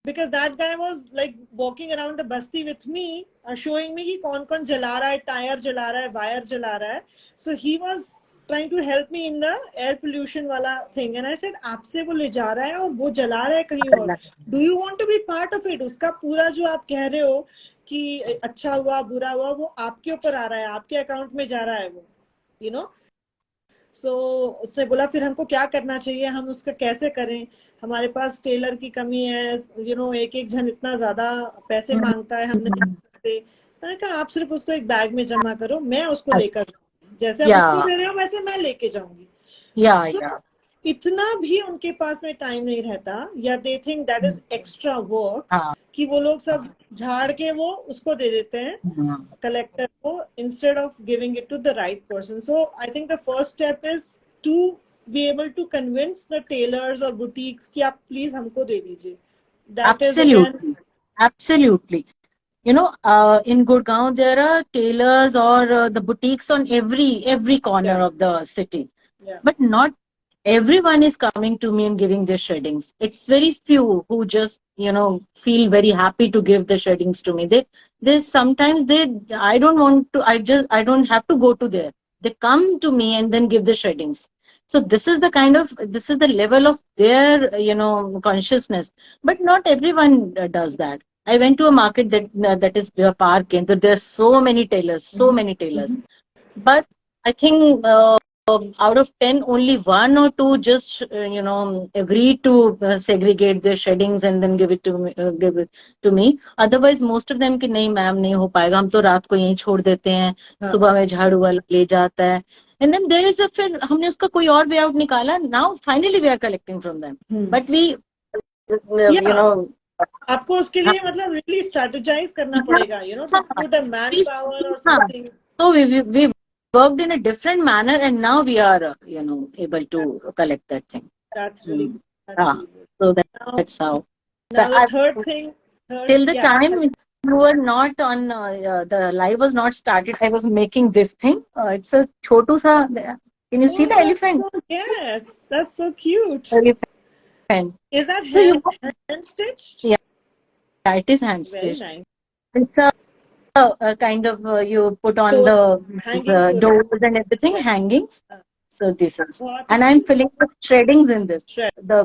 because that guy was like walking around the basti with me, showing me कि कौन कौन जला रहा है, टायर जला रहा है, वायर जला रहा है. So he was trying to help me in the air pollution वाला thing, and I said आपसे वो ले जा रहा है और वो जला रहा है कहीं और. Do you want to be part of it? उसका पूरा जो आप कह रहे हो कि अच्छा हुआ बुरा हुआ, वो आपके ऊपर आ रहा है, आपके अकाउंट में जा रहा है वो, you know. So उसने बोला फिर हमको क्या करना चाहिए, हम उसका कैसे करें, हमारे पास टेलर की कमी है, you know, एक एक जन इतना ज्यादा पैसे मांगता है, हम नहीं कर सकते. मैंने कहा आप सिर्फ उसको एक बैग में जमा करो, मैं उसको लेकर, जैसे आप उसको दे रहे हो वैसे मैं लेके जाऊंगी. इतना भी उनके पास में टाइम नहीं रहता, या they think that is extra work, कि वो लोग सब झाड़ के वो उसको दे देते हैं कलेक्टर को, instead of giving it to the right person. So I think the first step is to be able to convince the tailors और बुटीक्स कि आप प्लीज हमको दे दीजिए. Absolutely. You know, in Gurgaon there are tailors or the boutiques on every corner of the city, but not everyone is coming to me and giving their shreddings. It's very few who just, you know, feel very happy to give the shreddings to me. I don't have to go to there. They come to me and then give the shreddings. So this is the level of their, you know, consciousness. But not everyone does that. I went to a market that is Park, and there's so many tailors. But I think out of 10, only 1 or 2 just you know, agreed to segregate their shreddings and then give it to me. Otherwise, most of them कि नहीं ma'am नहीं हो पाएगा, हम तो रात को यहीं छोड़ देते हैं, सुबह में झाड़ू वाला ले जाता है. And then there is फिर हमने उसका कोई और way out निकाला. Now finally we are collecting from them. But we you know, आपको उसके लिए मतलब really strategize करना पड़ेगा, you know, to put a manpower or something. So we worked in a different manner, and now we are you know, able to collect that thing. That's really good. Really good. So that's how. Now the third thing. Till the time you were not on, the live was not started, I was making this thing. It's a chotu sa. Can you see the elephant? Yes, that's so cute. Elephant. Is that hand stitched? Yeah, it is hand stitched. Very nice. It's a kind of you put on the doors and everything, hangings. So this is, and I'm filling the shreddings in this. The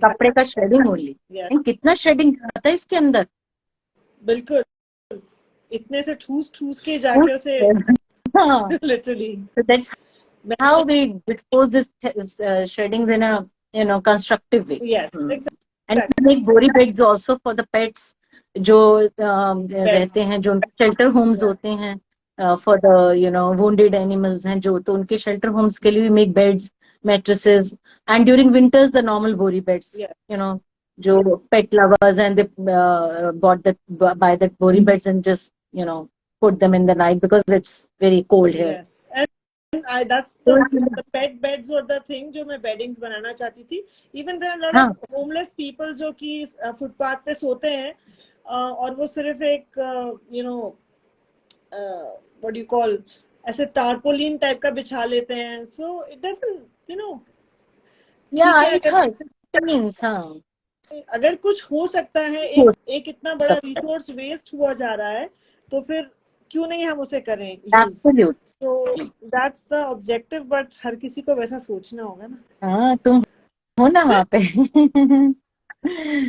kapde ka shredding only. And कितना shredding जाता है इसके अंदर? बिल्कुल, इतने से ठूस के जाके उसे हाँ, literally. so that's how we dispose this shreddings in a constructive way. Yes, And exactly. we make bori beds also for the pets जो रहते हैं, जो शेल्टर होम्स होते हैं for the wounded animals हैं जो, तो उनके शेल्टर होम्स के लिए we make beds, mattresses, and during winters the normal bori beds. Yeah. जो pet lovers and they buy that bori beds and just put them in the night because it's very cold here. Yes, and that's the pet beds or the thing जो मैं beddings बनाना चाहती थी. Even there are a lot of homeless people जो कि footpath पे सोते हैं और वो सिर्फ एक what do you call, ऐसे tarpaulin टाइप का बिछा लेते हैं. So it doesn't. Yeah, it hurts. It means, हाँ. अगर कुछ हो सकता है, एक इतना बड़ा रिसोर्स वेस्ट हुआ जा रहा है, तो फिर क्यों नहीं हम उसे करें. So that's the objective, but हर किसी को वैसा सोचना होगा ना. हाँ, तुम हो ना वहाँ पे.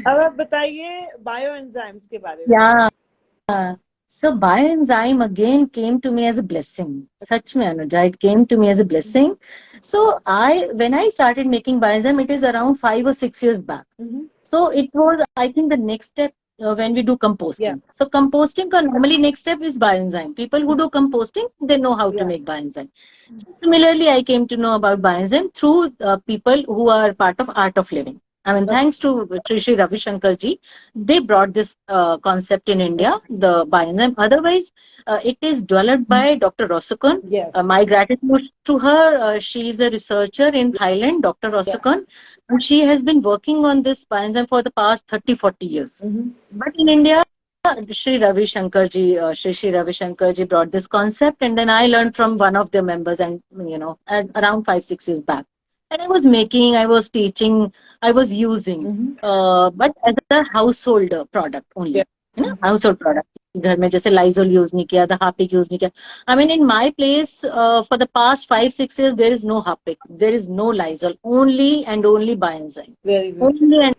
अब आप बताइए बायोएंजाइम्स के बारे में. Yeah. So bioenzyme again came to me as a blessing. Such में Anuja, it came to me as a blessing. So when I started making bioenzyme, it is around 5 or 6 years back. So it was, I think, the next step when we do composting. Yeah. So composting ka normally next step is bioenzyme. People who do composting, they know how to make bioenzyme. So similarly, I came to know about bioenzyme through people who are part of Art of Living. I mean, thanks to Sri Ravi Shankar ji, they brought this concept in India, the bioenzyme. Otherwise, it is developed by Dr. Rosukun. Yes. My gratitude to her. She is a researcher in Thailand, Dr. Rosukun. And she has been working on this bioenzyme for the past 30-40 years. But in India, Sri Ravi Shankar ji brought this concept, and then I learned from one of their members, and around 5-6 years back. And I was making, I was teaching, I was using, but as a household product only. Household product. घर में जैसे Lysol use नहीं किया, the Harpic use नहीं किया. I mean, in my place, for the past 5-6 years, there is no Harpic, there is no Lysol, only and only bioenzyme. Very good. Only and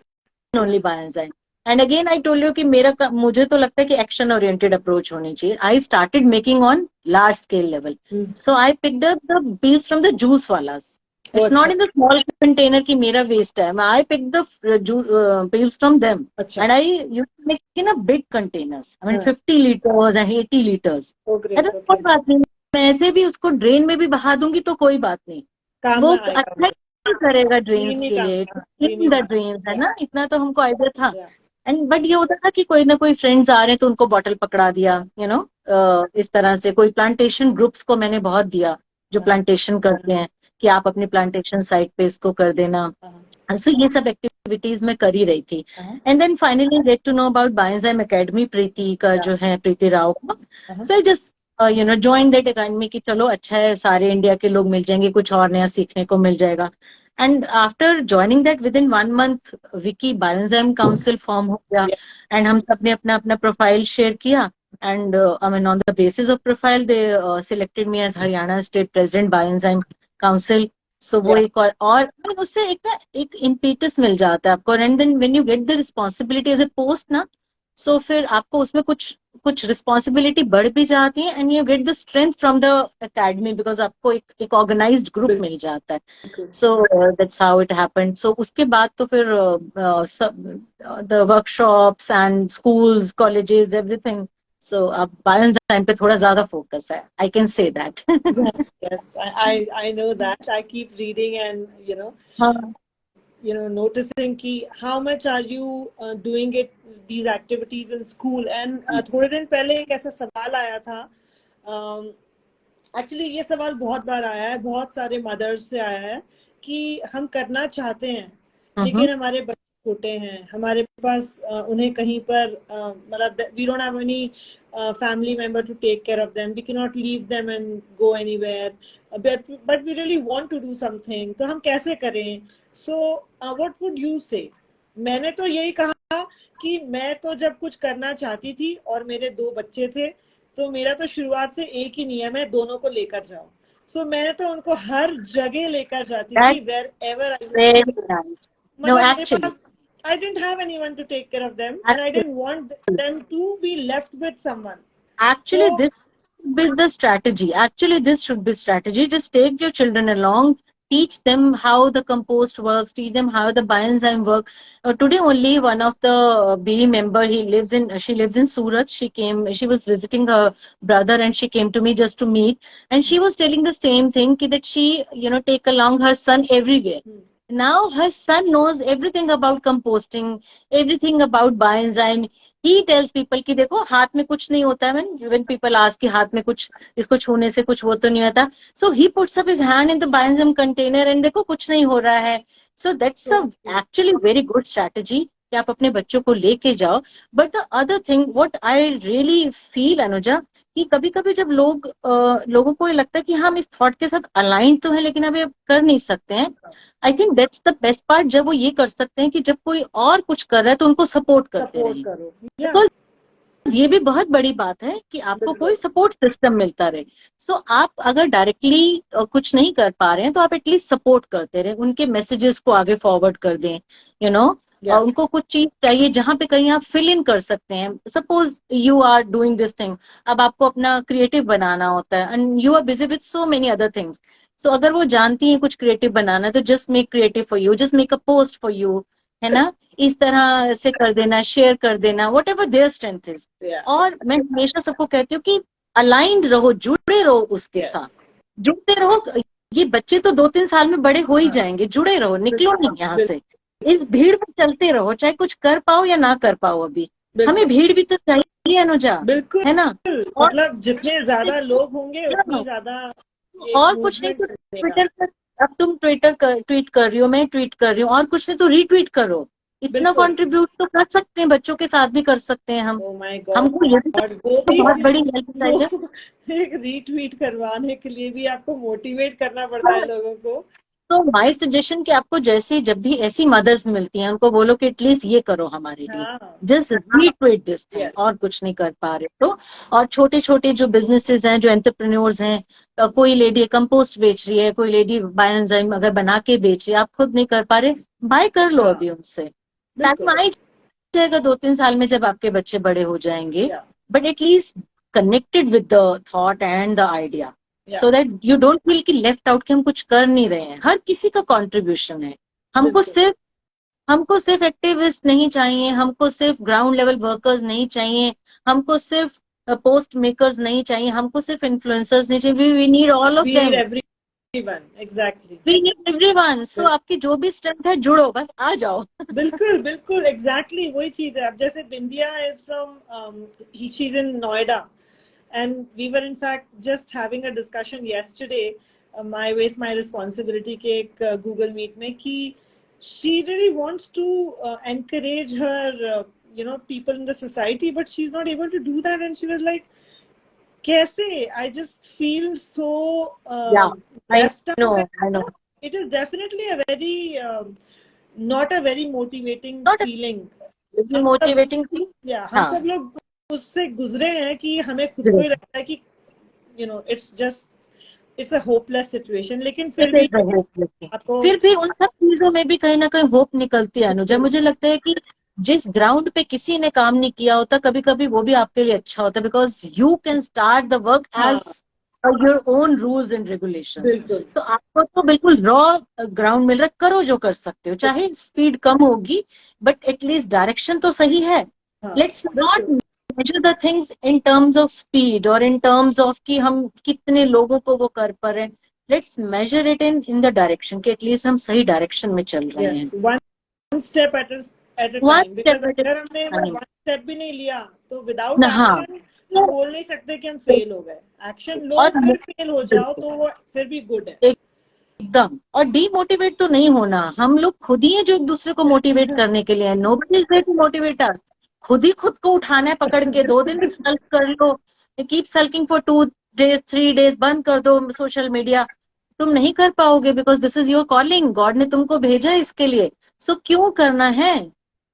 only bioenzyme. And again, I told you कि मुझे तो लगता है कि action oriented approach होनी चाहिए. I started making on large scale level. So I picked up the peels from the juice walas. It's not in the small container ki mera waste hai. I picked the peels from them. And I used to make in a big containers. I mean 50 liters and 80 liters. Oh, great. कोई बात नहीं, मैं ऐसे भी उसको drain में भी बहा दूंगी तो कोई बात नहीं. वो अच्छा ही करेगा ड्रेन्स के लिए. क्लीन द ड्रेन्स है ना, इतना तो हमको आइडिया था. एंड बट ये होता था कि कोई ना कोई फ्रेंड्स आ रहे हैं तो उनको बॉटल पकड़ा दिया, इस तरह से. कोई प्लांटेशन ग्रुप्स को मैंने बहुत दिया जो प्लांटेशन करते हैं कि आप अपनी प्लांटेशन साइट पे इसको कर देना. सो ये सब एक्टिविटीज मैं कर ही रही थी. And then finally get to know about bioenzyme academy, Preeti का जो है, प्रीति राव का. So just join that academy कि चलो अच्छा है, सारे इंडिया के लोग मिल जाएंगे, कुछ और नया सीखने को मिल जाएगा. And after joining that with in 1 month Vicky bioenzyme council form हो गया. एंड हम सब ने अपना अपना प्रोफाइल शेयर किया. And I mean, on the basis of profile, they selected me as Haryana State President Bioenzyme Council. So वो एक और उससे एक impetus मिल जाता है आपको. And then when you get the responsibility as a post ना, so फिर आपको उसमें कुछ responsibility बढ़ भी जाती है. And you get the strength from the academy because आपको एक organized group मिल जाता है. So that's how it happened. So उसके बाद तो फिर the workshops and schools, colleges, everything. So bioenzyme पे थोड़ा ज़्यादा focus है. I can say that. Yes, I know that. I keep reading and noticing कि how much are you doing these activities in school. And थोड़े दिन पहले एक ऐसा सवाल आया था. Actually ये सवाल बहुत बार आया है, बहुत सारे mothers से आया है कि हम करना चाहते हैं लेकिन हमारे बच्चे छोटे हैं, हमारे पास उन्हें कहीं पर मतलब we don't have any family member to take care of them, we cannot leave them and go anywhere, but we really want to do something. तो हम कैसे करें? So what would you say? मैंने तो यही कहा कि मैं तो जब कुछ करना चाहती थी और मेरे 2 बच्चे थे तो मेरा तो शुरुआत से एक ही नियम है, दोनों को लेकर जाओ. So मैंने तो उनको हर जगह लेकर जाती थी, wherever I was. No, actually, I didn't have anyone to take care of them, and I didn't want them to be left with someone. Actually, So, this should be the strategy. Actually, this should be strategy. Just take your children along, teach them how the compost works, teach them how the bioenzyme work. Today only one of the BE member, she lives in Surat. She was visiting her brother and she came to me just to meet. And she was telling the same thing that she, take along her son everywhere. Now her son knows everything about composting, everything about bioenzyme. He tells people कि देखो हाथ में कुछ नहीं होता है. When people ask कि हाथ में कुछ इसको छूने से कुछ वो तो नहीं होता, so he puts up his hand in the bioenzyme container and देखो कुछ नहीं हो रहा है. So that's a actually very good strategy कि आप अपने बच्चों को लेके जाओ. But the other thing, what I really feel, Anuja, कि कभी कभी जब लोगों को ये लगता है कि हम इस थॉट के साथ अलाइन तो हैं लेकिन अब ये कर नहीं सकते हैं. I think that's the best part, जब वो ये कर सकते हैं कि जब कोई और कुछ कर रहा है तो उनको सपोर्ट करते रहें. बिकॉज ये भी बहुत बड़ी बात है कि आपको कोई सपोर्ट सिस्टम मिलता रहे. सो आप अगर डायरेक्टली कुछ नहीं कर पा रहे हैं तो आप एटलीस्ट सपोर्ट करते रहे, उनके मैसेजेस को आगे फॉरवर्ड कर दें. उनको कुछ चीज चाहिए जहां पे कहीं आप फिल इन कर सकते हैं. Suppose you are doing this thing, अब आपको अपना क्रिएटिव बनाना होता है and you are busy with so many other things. So अगर वो जानती हैं कुछ क्रिएटिव बनाना है तो just make creative for you, just make a post for you, है ना. इस तरह से कर देना, शेयर कर देना, what ever their strength is. और मैं हमेशा सबको कहती हूँ कि अलाइंड रहो, जुड़े रहो उसके साथ, जुड़ते रहो. ये बच्चे तो 2-3 साल में बड़े हो ही जाएंगे, जुड़े रहो, निकलो नहीं यहाँ से. इस भीड़ में चलते रहो, चाहे कुछ कर पाओ या ना कर पाओ. अभी हमें भीड़ भी तो चाहिए अनुजा, है ना. मतलब जितने ज्यादा लोग होंगे उतनी ज्यादा. और कुछ नहीं तो ट्विटर पर, अब तुम ट्विट कर रही हो, मैं ट्वीट कर रही हूँ, और कुछ नहीं तो रीट्वीट करो. इतना कंट्रीब्यूट तो कर सकते हैं, बच्चों के साथ भी कर सकते हैं हम. हमको ये तो बहुत बड़ी हेल्प है. एक रीट्वीट करवाने के लिए भी आपको मोटिवेट करना पड़ता है लोगों को. तो माय सजेशन कि आपको जैसे जब भी ऐसी मदर्स मिलती हैं उनको बोलो कि एटलीस्ट ये करो हमारे लिए, जस्ट रीट्वीट दिस थिंग, और कुछ नहीं कर पा रहे तो. और छोटे छोटे जो बिजनेसेस हैं, जो एंटरप्रेन्योर्स हैं, कोई लेडी कंपोस्ट बेच रही है, कोई लेडी बायोएंजाइम अगर बना के बेच रही है, आप खुद नहीं कर पा रहे, बाय कर लो अभी उनसे. टाइम आ जाएगा 2-3 साल में जब आपके बच्चे बड़े हो जाएंगे, but at least connected with the thought and the idea. So that you don't feel कि लेफ्ट आउट, कि हम कुछ कर नहीं रहे हैं. हर किसी का कंट्रीब्यूशन है. हमको सिर्फ एक्टिविस्ट नहीं चाहिए, हमको सिर्फ ग्राउंड लेवल वर्कर्स नहीं चाहिए, हमको सिर्फ पोस्ट मेकर्स नहीं चाहिए, हमको सिर्फ इन्फ्लुएंसर्स नहीं चाहिए. We need all of them. Exactly. We need everyone. So आपकी जो भी स्ट्रेंथ है, जुड़ो, बस आ जाओ. बिल्कुल बिल्कुल exactly वही चीज है. अब जैसे बिंदिया is from she's in Noida, and we were in fact just having a discussion yesterday, my waste my responsibility के एक Google Meet में, कि she really wants to encourage her people in the society, but she's not able to do that, and she was like, कैसे? I just feel so left out. I know. It is definitely a very not a very motivating feeling. Motivating thing. Yeah, हम सब लोग उससे गुजरे हैं कि हमें खुद को ही लगता है कि it's a hopeless situation. लेकिन फिर भी उन सब चीजों में भी कहीं ना कहीं होप निकलती है अनुजा. मुझे लगता है कि जिस ग्राउंड पे किसी ने काम नहीं किया होता, कभी कभी वो भी आपके लिए अच्छा होता है, because you can start the work as your own rules and regulation. तो आपको तो बिल्कुल रॉ ग्राउंड मिल रहा, करो जो कर सकते हो, चाहे स्पीड कम होगी बट एटलीस्ट डायरेक्शन तो सही है. Let's not measure the things in terms of speed और इन टर्म्स ऑफ कि हम कितने लोगों को वो कर पा रहे हैं. Let's measure it in the direction कि एटलीस्ट हम सही डायरेक्शन में चल रहे हैं. One step at a time. Because अगर हमने one step भी नहीं लिया तो विदाउट एक्शन हम बोल नहीं सकते कि हम फेल हो गए. एक्शन लो, फिर फेल हो जाओ तो वो फिर भी गुड है एकदम. और डीमोटिवेट तो नहीं होना. हम लोग खुद ही हैं जो एक दूसरे को मोटिवेट करने के लिए. Nobody is there to motivate us. खुद ही खुद को उठाना है पकड़ के. 2 दिन सल्क कर लो, keep sulking for 2 days 3 days, बंद कर दो सोशल मीडिया. तुम नहीं कर पाओगे because this is your calling. God ने तुमको भेजा है इसके लिए. सो क्यों करना है?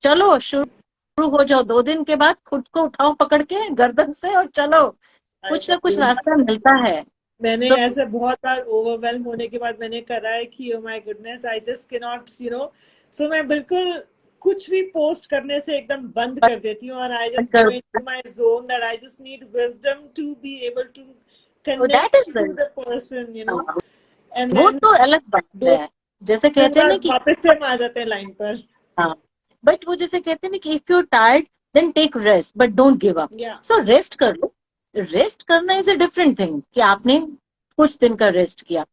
चलो शुरू हो जाओ. 2 दिन के बाद खुद को उठाओ पकड़ के गर्दन से और चलो. कुछ ना कुछ रास्ता मिलता है. मैंने ऐसे बहुत बार ओवरवेल्म होने के बाद मैंने करा है कि oh my goodness, I just can not so मैं बिल्कुल कुछ भी पोस्ट करने से एकदम बंद कर देती हूँ, और आई जस्ट गो कर, into my zone that I just need wisdom to be able to तो that is connect to the person, you know, and वो देन तो अलग बात दो है। जैसे दिन कहते हैं ना बाद कि वापस से हम आ जाते हैं लाइन पर। हाँ, बट वो जैसे कहते हैं ना कि if you tired then take rest but don't give up. या सो रेस्ट कर लो। रेस्ट करना इज अ डिफरेंट थिंग कि आपने कुछ दिन का रेस्ट किया,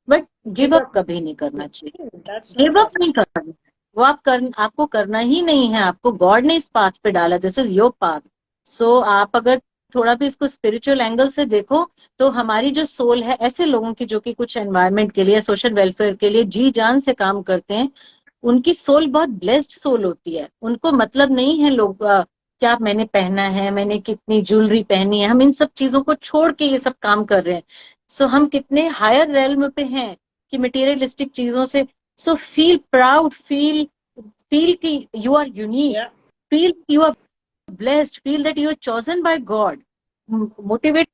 but give give up up, कभी नहीं करना चाहिए। That's not give up possible. नहीं करना है। वो आपको करना ही नहीं है। आपको गॉड ने इस पाथ पे डाला, दिस इज योर पाथ। सो आप अगर थोड़ा भी इसको स्पिरिचुअल एंगल से देखो तो हमारी जो सोल है, ऐसे लोगों की जो कि कुछ एनवायरनमेंट के लिए, सोशल वेलफेयर के लिए जी जान से काम करते हैं, उनकी सोल बहुत ब्लेस्ड सोल होती है। उनको मतलब नहीं है लोग क्या मैंने पहना है, मैंने कितनी ज्वेलरी पहनी है। हम इन सब चीजों को छोड़ के ये सब काम कर रहे हैं। सो हम कितने हायर रेल्म पे हैं कि मटेरियलिस्टिक चीजों से। सो फील प्राउड, फील कि यू आर यूनिक, या feel you are blessed, feel that you are chosen by God. Motivate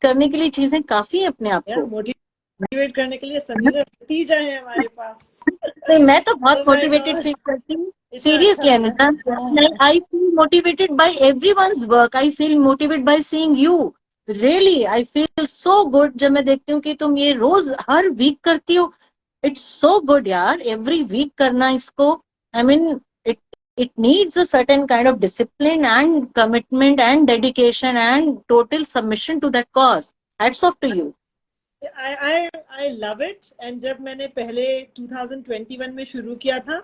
करने के लिए चीजें काफी है अपने आप या को। मोटिवेट करने के लिए समीरा सतीजा है हमारे पास। नहीं, मैं तो बहुत oh my motivated God, feel करती हूँ। इतना अच्छा सीरियसली लगा। Anita, I feel motivated by everyone's work. I feel motivated by seeing you. Really I feel so good जब मैं देखती हूँ कि तुम ये रोज हर वीक करती हो। इट्स सो गुड यार, एवरी वीक करना इसको। I mean it it needs a certain kind of discipline and commitment and dedication and total submission to that cause. Hats off to you. I love it, and जब मैंने पहले 2021 में शुरू किया था,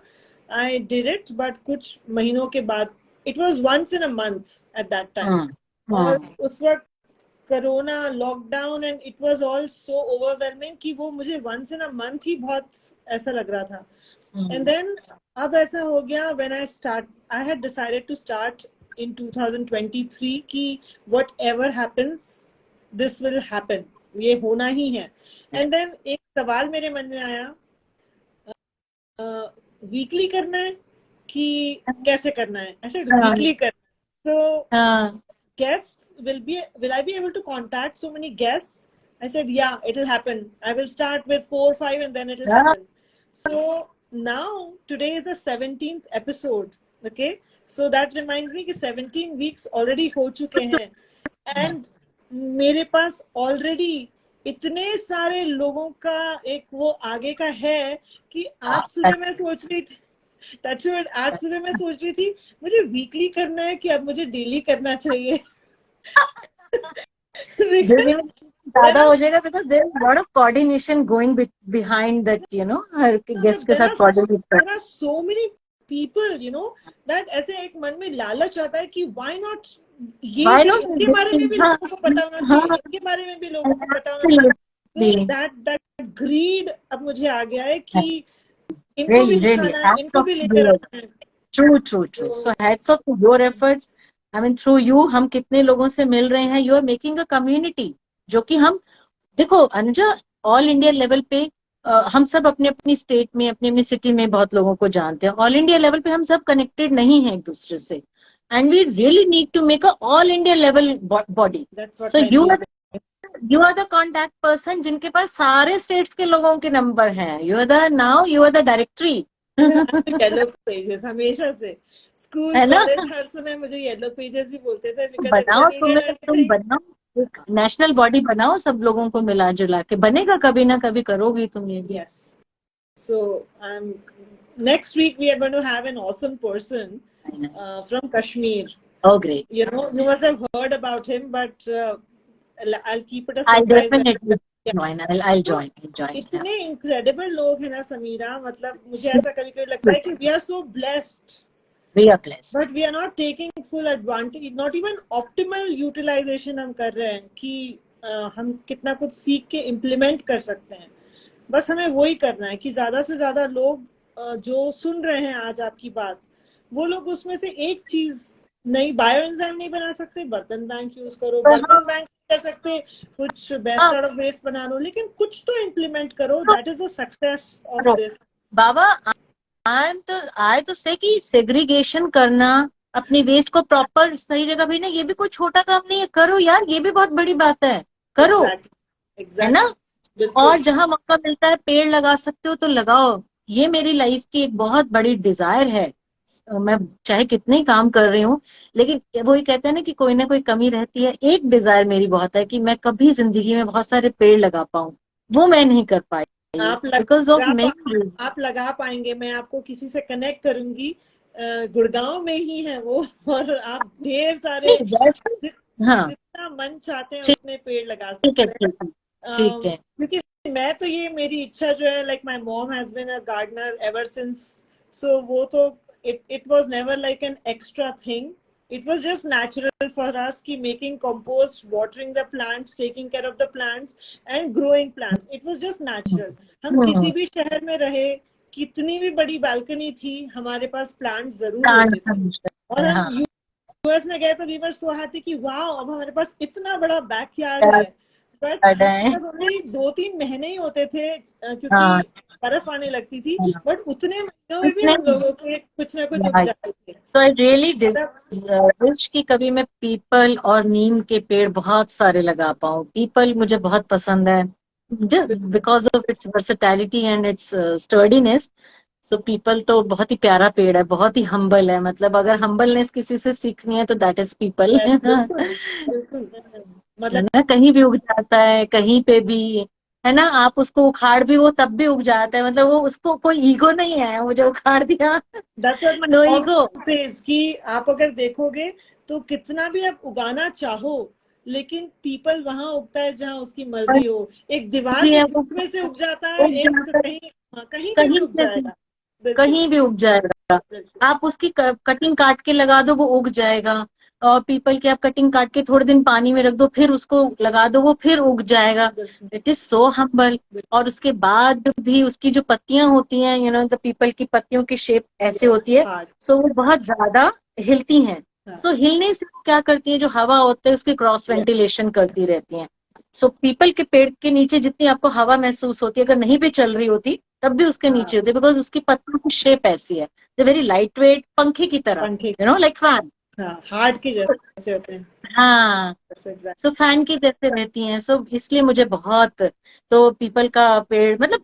I did it, but कुछ महीनों के बाद it was once in a month at that time, और उस वक्त corona lockdown and it was all so overwhelming कि वो मुझे वंस इन अ मंथ ही बहुत ऐसा लग रहा था। एंड देन अब ऐसा हो गया, when I had decided to start in 2023 कि whatever happens this will happen, ये होना ही है। एंड देन एक सवाल मेरे मन में आया, वीकली करना है कि कैसे करना है? ऐसे वीकली करना। सो guests will I be able to contact so many guests? I said, yeah, it'll happen. I will start with 4 or 5 and then it'll happen. So now today is the 17th episode. Okay, so that reminds me कि 17 weeks already हो चुके हैं, and मेरे पास already इतने सारे लोगों का एक वो आगे का है कि आज सुबह मैं सोच रही थी, टचवुड, आज सुबह मैं सोच रही थी मुझे वीकली करना है कि अब मुझे डेली करना चाहिए। ज्यादा हो जाएगा because there is lot of coordination going behind that, you know, हर गेस्ट के साथ कोऑर्डिनेट कर। there are so many people, you know, that ऐसे एक मन में लालच आता है कि why not, ये भी इनके बारे में भी लोगों को पता होना चाहिए, इनके बारे में भी लोगों को पता होना चाहिए। तो that greed अब मुझे आ गया है कि इनको भी दिखाना है, इनको भी लेकर आना है। True true true. So hats off to your efforts. I mean through you हम कितने लोगों से मिल रहे हैं। You are making a community जो कि हम, देखो अनुजा, ऑल इंडिया लेवल पे हम सब अपने अपनी स्टेट में, अपनी अपनी सिटी में बहुत लोगों को जानते हैं। ऑल इंडिया लेवल पे हम सब कनेक्टेड नहीं हैं एक दूसरे से, and we really need to make a all India level body. So you are the contact person जिनके पास सारे स्टेट्स के लोगों के नंबर हैं। You are the directory. Yellow pages हमेशा से, स्कूल कॉलेज हर समय मुझे येलो पेजेस ही बोलते थे, बनाओ तुम बनाओ एक नेशनल बॉडी बनाओ, सब लोगों को मिला जुला के। बनेगा, कभी ना कभी करोगी तुम ये भी। Yes. So next week we are going to have an awesome person from Kashmir. Oh, great. You know, you must have heard about him, but I'll keep it a I'll surprise. definitely join. I'll join. इतने incredible लोग हैं ना समीरा, मतलब मुझे ऐसा कभी कभी लगता है कि we are so blessed. We are blessed. But we are not taking full advantage, not even optimal utilization हम कर रहे हैं कि हम कितना कुछ सीख के implement कर सकते हैं। बस हमें वही करना है कि ज्यादा से ज्यादा लोग जो सुन रहे हैं आज आपकी बात, वो लोग उसमें से एक चीज, नहीं बायो एंजाइम नहीं बना सकते, बर्तन बैंक यूज करो, बर्तन बैंक कर सकते, कुछ बेस्ट आउट ऑफ वेस्ट बना लो, लेकिन कुछ तो इम्प्लीमेंट करो। That is the success of this. बाबा आई तो से कि सेग्रीगेशन करना, अपनी वेस्ट को प्रॉपर सही जगह भेजना, ये भी कोई छोटा काम नहीं है। करो यार, ये भी बहुत बड़ी बात है। करो, है ना। और जहां मौका मिलता है पेड़ लगा सकते हो तो लगाओ। ये मेरी लाइफ की एक बहुत बड़ी डिजायर है मैं चाहे कितने ही काम कर रही हूँ, लेकिन वो ही कहते हैं ना कि कोई ना कोई कमी रहती है। एक डिजायर मेरी बहुत है कि मैं कभी जिंदगी में बहुत सारे पेड़ लगा पाऊँ, वो मैं नहीं कर पाई बिकॉज ऑफ मेनी। आप लगा पाएंगे, मैं आपको किसी से कनेक्ट करूंगी, गुड़गांव में ही है वो, और आप ढेर सारे हाँ जितना मन चाहते हैं ठीक उतने पेड़ लगा ठीक है सकते हैं। ठीक है ठीक है। क्योंकि मैं तो, ये मेरी इच्छा जो है, like my mom has been a gardener ever since, so वो तो it was never like an extra thing, it was just natural for us ki making compost, watering the plants, taking care of the plants and growing plants, it was just natural. हम किसी भी शहर में रहे, कितनी भी बड़ी balcony थी, हमारे पास प्लांट्स जरूर होते थे। और हम यूएस में गए तो वी वर सो हैप्पी कि वाह, अब हमारे पास इतना बड़ा बैकयार्ड है। बट हमारे पास ओनली 2-3 महीने ही होते थे, क्योंकि बर्फ आने लगती थी, बट उतने महीनों में भी हम लोगों के कुछ ना कुछ उग जाते थे। तो आई रियली विश कि कभी मैं पीपल और नीम के पेड़ बहुत सारे लगा पाऊँ। पीपल मुझे बहुत पसंद है, just because of its versatility and its sturdiness. So people तो बहुत ही प्यारा पेड़ है, बहुत ही हम्बल है। मतलब अगर हम्बलनेस किसी से सीखनी है तो दैट इज पीपल। है ना, कहीं भी उग जाता है, कहीं पे भी, है ना। आप उसको उखाड़ भी वो तब भी उग जाता है, मतलब वो उसको कोई ईगो नहीं है, मुझे उखाड़ दिया, नो ईगो। कि आप अगर देखोगे तो कितना भी आप उगाना चाहो, लेकिन पीपल वहां उगता है जहां उसकी मर्जी हो। एक दीवार के बीच में से उग जाता है, एक कहीं, कहीं पे भी उग जाएगा, कहीं भी उग जाएगा। आप उसकी कटिंग काट के लगा दो, वो उग जाएगा। और पीपल की आप कटिंग काट के थोड़े दिन पानी में रख दो, फिर उसको लगा दो, वो फिर उग जाएगा। It is so humble. और उसके बाद भी उसकी जो पत्तियां होती हैं, यू नो, द पीपल की पत्तियों की शेप ऐसे होती है, सो वो बहुत ज्यादा हिलती हैं। सो हिलने से क्या करती है, जो हवा होती है उसकी क्रॉस वेंटिलेशन करती रहती है। सो पीपल के पेड़ के नीचे जितनी आपको हवा महसूस होती है, अगर नहीं भी चल रही होती तब भी उसके नीचे होती है, बिकॉज उसकी पत्तियों की शेप ऐसी है, वेरी लाइट वेट, पंखे की तरह, you know, like fan, heart के जैसे होते हैं। हाँ, सो फैन की जैसे रहती हैं। सो इसलिए मुझे बहुत, तो पीपल का पेड़, मतलब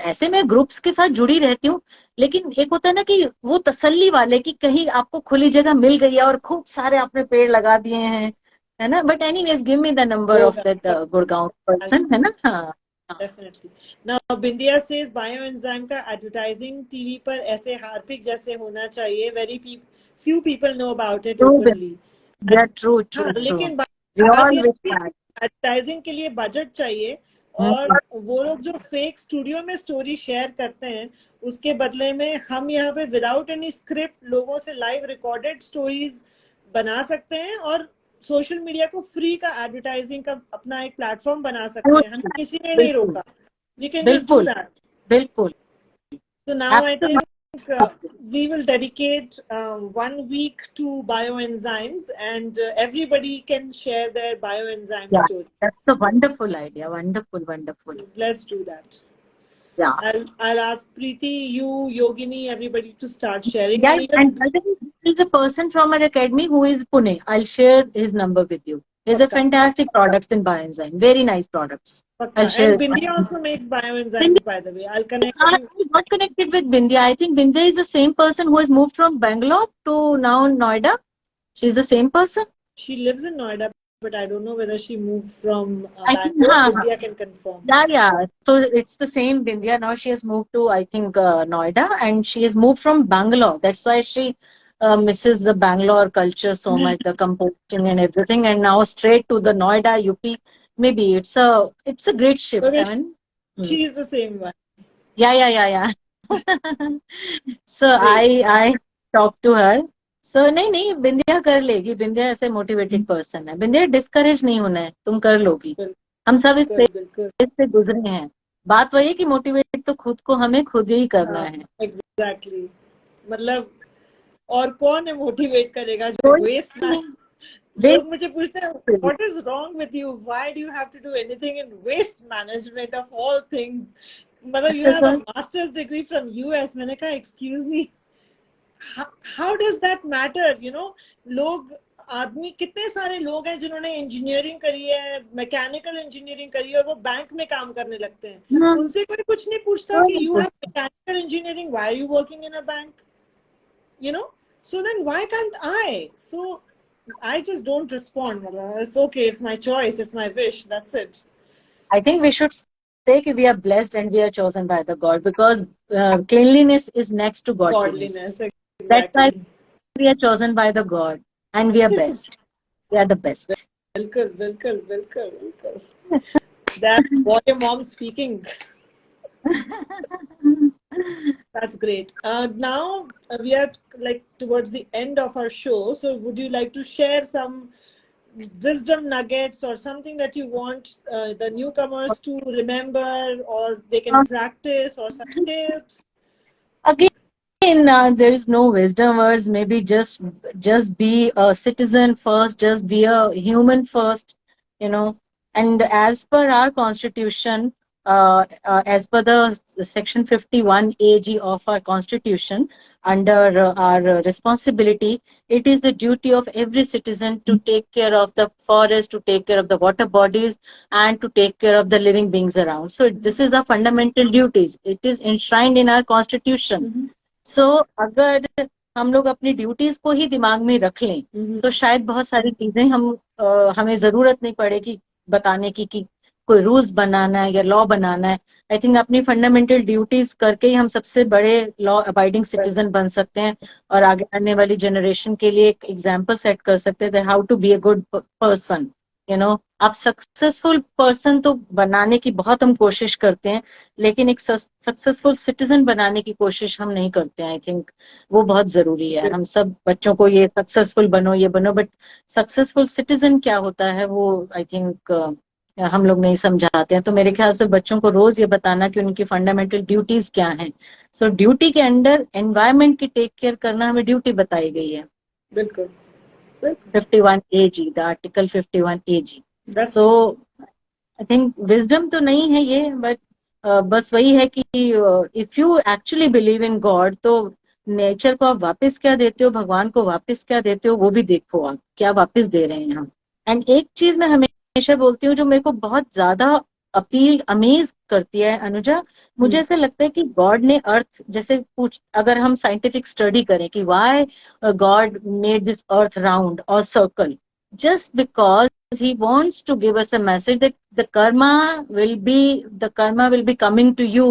ऐसे मैं ग्रुप्स के साथ जुड़ी रहती हूँ, लेकिन एक होता है ना कि वो तसल्ली वाले कि कहीं आपको खुली जगह मिल गई है और खूब सारे आपने पेड़ लगा दिए हैं, है ना। But anyways give me the number of that Gurgaon person, है ना। हाँ डेफिनेटली। नाउ बिंदिया सेज बायो एंजाइम का एडवर्टाइजिंग टीवी पर ऐसे हार्पिक जैसे होना चाहिए, very few people know about it openly. True true true. लेकिन बात ये एडवर्टाइजिंग के लिए बजट चाहिए, और वो लोग जो फेक स्टूडियो में स्टोरी शेयर करते हैं, उसके बदले में हम यहाँ पे विदाउट एनी स्क्रिप्ट लोगों से लाइव रिकॉर्डेड स्टोरीज बना सकते हैं, और सोशल मीडिया को फ्री का एडवर्टाइजिंग का अपना एक प्लेटफॉर्म बना सकते हैं। हमें किसी ने नहीं रोका, we can just do that. बिल्कुल। So now I think we will dedicate 1 week to bioenzymes, and everybody can share their bioenzyme story. That's a wonderful idea. Wonderful, wonderful. Let's do that. Yeah. I'll ask Preeti, you, Yogini, everybody to start sharing. Yeah, and there's a person from our academy who is Pune. I'll share his number with you. There's a fantastic products in bioenzyme. Very nice products. I'll share. And Bindi also makes bioenzymes, by the way. I'll connect you. I'm not connected with Bindya. I think Bindya is the same person who has moved from Bangalore to now Noida. She's the same person. She lives in Noida, but I don't know whether she moved from Bangalore. Bindya can confirm. Yeah. So it's the same Bindya. Now she has moved to, I think, Noida, and she has moved from Bangalore. That's why she misses the Bangalore culture so much, the composting and everything, and now straight to the Noida, UP. Maybe it's a great shift. Okay, I mean, she is the same one. Yeah. So I talked to her. So नहीं बिंदिया कर लेगी। बिंदिया ऐसे motivated person है। बिंदिया discourage नहीं होना है, तुम कर लोगी। हम सब इस से गुजरे हैं। बात वही है कि मोटिवेट तो खुद को हमें खुद ही करना है। एग्जैक्टली। मतलब और कौन है मोटिवेट करेगा जो वेस्ट ना। लोग मुझे पूछते हैं what is wrong with you, why do you have to do anything in waste management of all things, मतलब you have a master's degree from US. मैंने कहा excuse me, how does that matter, you know. लोग, आदमी, कितने सारे लोग हैं जिन्होंने इंजीनियरिंग करी है, मैकेनिकल इंजीनियरिंग करी है, और वो बैंक में काम करने लगते हैं। उनसे कोई कुछ नहीं पूछता कि you have mechanical engineering, why are you working in a bank, you know. So then why can't I? So I just don't respond. It's okay. It's my choice. It's my wish. That's it. I think we should say that we are blessed and we are chosen by the God, because cleanliness is next to godliness. Godliness. That's why Exactly. we are chosen by the God, and we are best. We are the best. Bilkul, bilkul, bilkul, bilkul. That's what your mom's speaking. That's great. Now we are like towards the end of our show. So would you like to share some wisdom nuggets or something that you want the newcomers to remember or they can practice or some tips? Again, there is no wisdom words. Maybe just be a citizen first. Just be a human first. You know. And as per our constitution, as per the section 51 AG of our constitution, under our responsibility, it is the duty of every citizen to take care of the forest, to take care of the water bodies, and to take care of the living beings around. So this is our fundamental duties. It is enshrined in our constitution. सो अगर हम लोग अपनी duties को ही दिमाग में रख लें तो शायद बहुत सारी चीजें हमें जरूरत नहीं पड़े कि बताने की कि कोई रूल्स बनाना है या लॉ बनाना है. आई थिंक अपनी फंडामेंटल ड्यूटीज करके ही हम सबसे बड़े लॉ अबाइडिंग सिटीजन बन सकते हैं और आगे आने वाली जनरेशन के लिए एक एग्जाम्पल सेट कर सकते हैं how to be a good person. आप सक्सेसफुल पर्सन तो बनाने की बहुत हम कोशिश करते हैं, लेकिन एक सक्सेसफुल सिटीजन बनाने की कोशिश हम नहीं करते हैं. आई थिंक वो बहुत जरूरी है. हम सब बच्चों को ये सक्सेसफुल बनो, ये बनो, बट सक्सेसफुल सिटीजन क्या होता है वो आई थिंक हम लोग नहीं समझाते हैं. तो मेरे ख्याल से बच्चों को रोज ये बताना कि उनकी फंडामेंटल ड्यूटीज क्या हैं. सो ड्यूटी के अंडर एनवायरमेंट की टेक केयर करना हमें ड्यूटी बताई गई है. बिल्कुल. 51 AG, the article 51 AG. So I think wisdom तो नहीं है ये, but बस वही है कि if you actually believe in God, तो नेचर को आप वापस क्या देते हो, भगवान को वापस क्या देते हो, वो भी देखो आप क्या वापस दे रहे हैं हम. एंड एक चीज मैं हमेशा बोलती हूँ जो मेरे को बहुत ज्यादा अपील अमेज करती है अनुजा, मुझे ऐसा लगता है कि गॉड ने अर्थ जैसे अगर हम साइंटिफिक स्टडी करें कि why God made this earth round और circle, just because he wants to give us a message that the karma will be coming to you.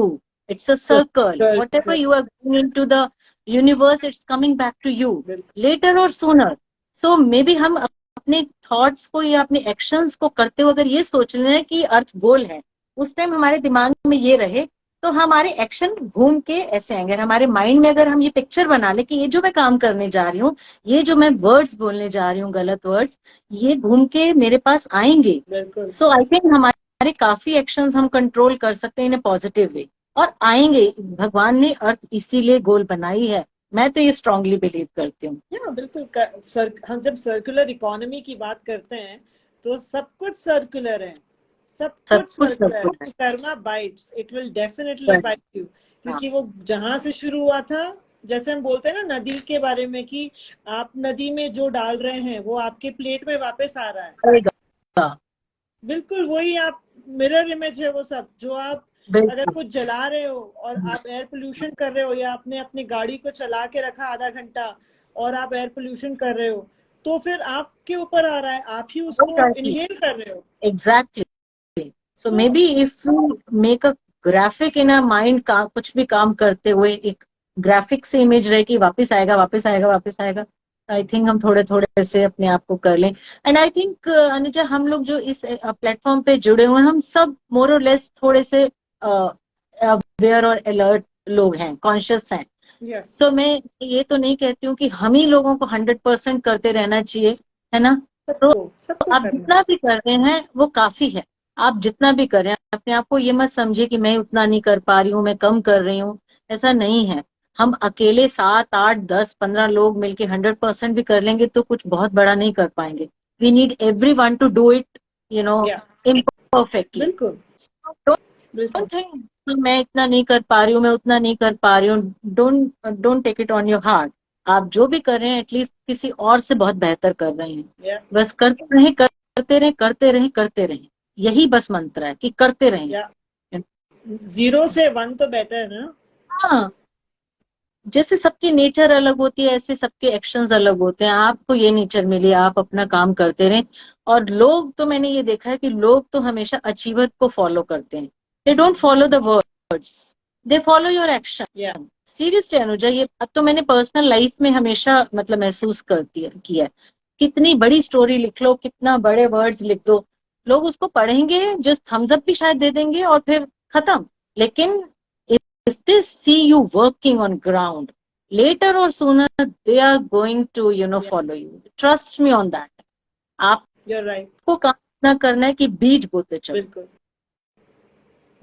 It's a circle. Whatever you are going into the universe, it's coming back to you later or sooner. So maybe हम अपने thoughts को या अपने actions को करते हुए अगर ये सोच लें कि अर्थ गोल है, उस टाइम हमारे दिमाग में ये रहे तो हमारे एक्शन घूम के ऐसे आएंगे. हमारे माइंड में अगर हम ये पिक्चर बना ले कि ये जो मैं काम करने जा रही हूँ, ये जो मैं वर्ड्स बोलने जा रही हूँ, गलत वर्ड्स, ये घूम के मेरे पास आएंगे. सो आई थिंक हमारे काफी एक्शंस हम कंट्रोल कर सकते हैं इन ए पॉजिटिव वे, और आएंगे. भगवान ने अर्थ इसीलिए गोल बनाई है. मैं तो ये स्ट्रांगली बिलीव करती हूँ. बिल्कुल. हम जब सर्कुलर इकोनॉमी की बात करते हैं तो सब कुछ सर्कुलर है. सब कुछ सर्कुलर है. Karma bites, it will definitely bite you. क्योंकि वो जहां से शुरू हुआ था, जैसे हम बोलते हैं ना नदी के बारे में कि आप नदी में जो डाल रहे हैं वो आपके प्लेट में वापस आ रहा है. बिल्कुल वही आप मिरर इमेज है वो सब. जो आप अगर कुछ जला रहे हो और आप एयर पोल्यूशन कर रहे हो, या आपने अपनी गाड़ी को चला के रखा आधा घंटा और आप एयर पोल्यूशन कर रहे हो, तो फिर आपके ऊपर आ रहा है, आप ही उसको इनहेल कर रहे हो. Exactly. So may be if you make a graphic in a mind, का कुछ भी काम करते हुए एक ग्राफिक से इमेज रहे कि वापस आएगा वापस आएगा वापस आएगा. आई थिंक हम थोड़े थोड़े से अपने आप को कर लें. एंड आई थिंक अनुजा, हम लोग जो इस प्लेटफॉर्म पे जुड़े हुए हैं, हम सब मोर और लेस थोड़े से अवेयर और अलर्ट लोग हैं, कॉन्शियस हैं. सो मैं ये तो नहीं कहती हूँ कि हम ही लोगों को 100% करते रहना चाहिए, है ना. तो आप जितना भी कर रहे हैं वो काफी है. आप जितना भी कर रहे हैं, अपने आप को ये मत समझिए कि मैं उतना नहीं कर पा रही हूँ, मैं कम कर रही हूँ. ऐसा नहीं है. हम अकेले 7, 8, 10, 15 लोग मिलके 100% भी कर लेंगे तो कुछ बहुत बड़ा नहीं कर पाएंगे. We need everyone to do it, imperfectly. Don't think मैं इतना नहीं कर पा रही हूँ, मैं उतना नहीं कर पा रही हूँ. Don't take it on your heart. आप जो भी कर रहे हैं एटलीस्ट किसी और से बहुत बेहतर कर रहे हैं. बस करते रहें करते रहें करते रहें करते रहें. यही बस मंत्र है कि करते रहें. 0 से 1 तो बेहतर है ना. हाँ, जैसे सबकी नेचर अलग होती है ऐसे सबके एक्शंस अलग होते हैं। आपको ये नेचर मिली, आप अपना काम करते रहें। और लोग तो मैंने ये देखा है कि लोग तो हमेशा अचीवर को फॉलो करते हैं, they don't follow the words, they follow your action. Seriously Anuja, ये अब तो मैंने पर्सनल लाइफ में हमेशा मतलब महसूस करती है किया है। कितनी बड़ी स्टोरी लिख लो, कितना बड़े वर्ड्स लिख दो, लोग उसको पढ़ेंगे, जस्ट थम्स अप भी शायद दे देंगे और फिर खत्म। लेकिन if they see you working on ground, later or sooner they are going to follow you. Trust me on that. You're right. आपको काम ना करना है कि बीज बोते चलो। बिल्कुल।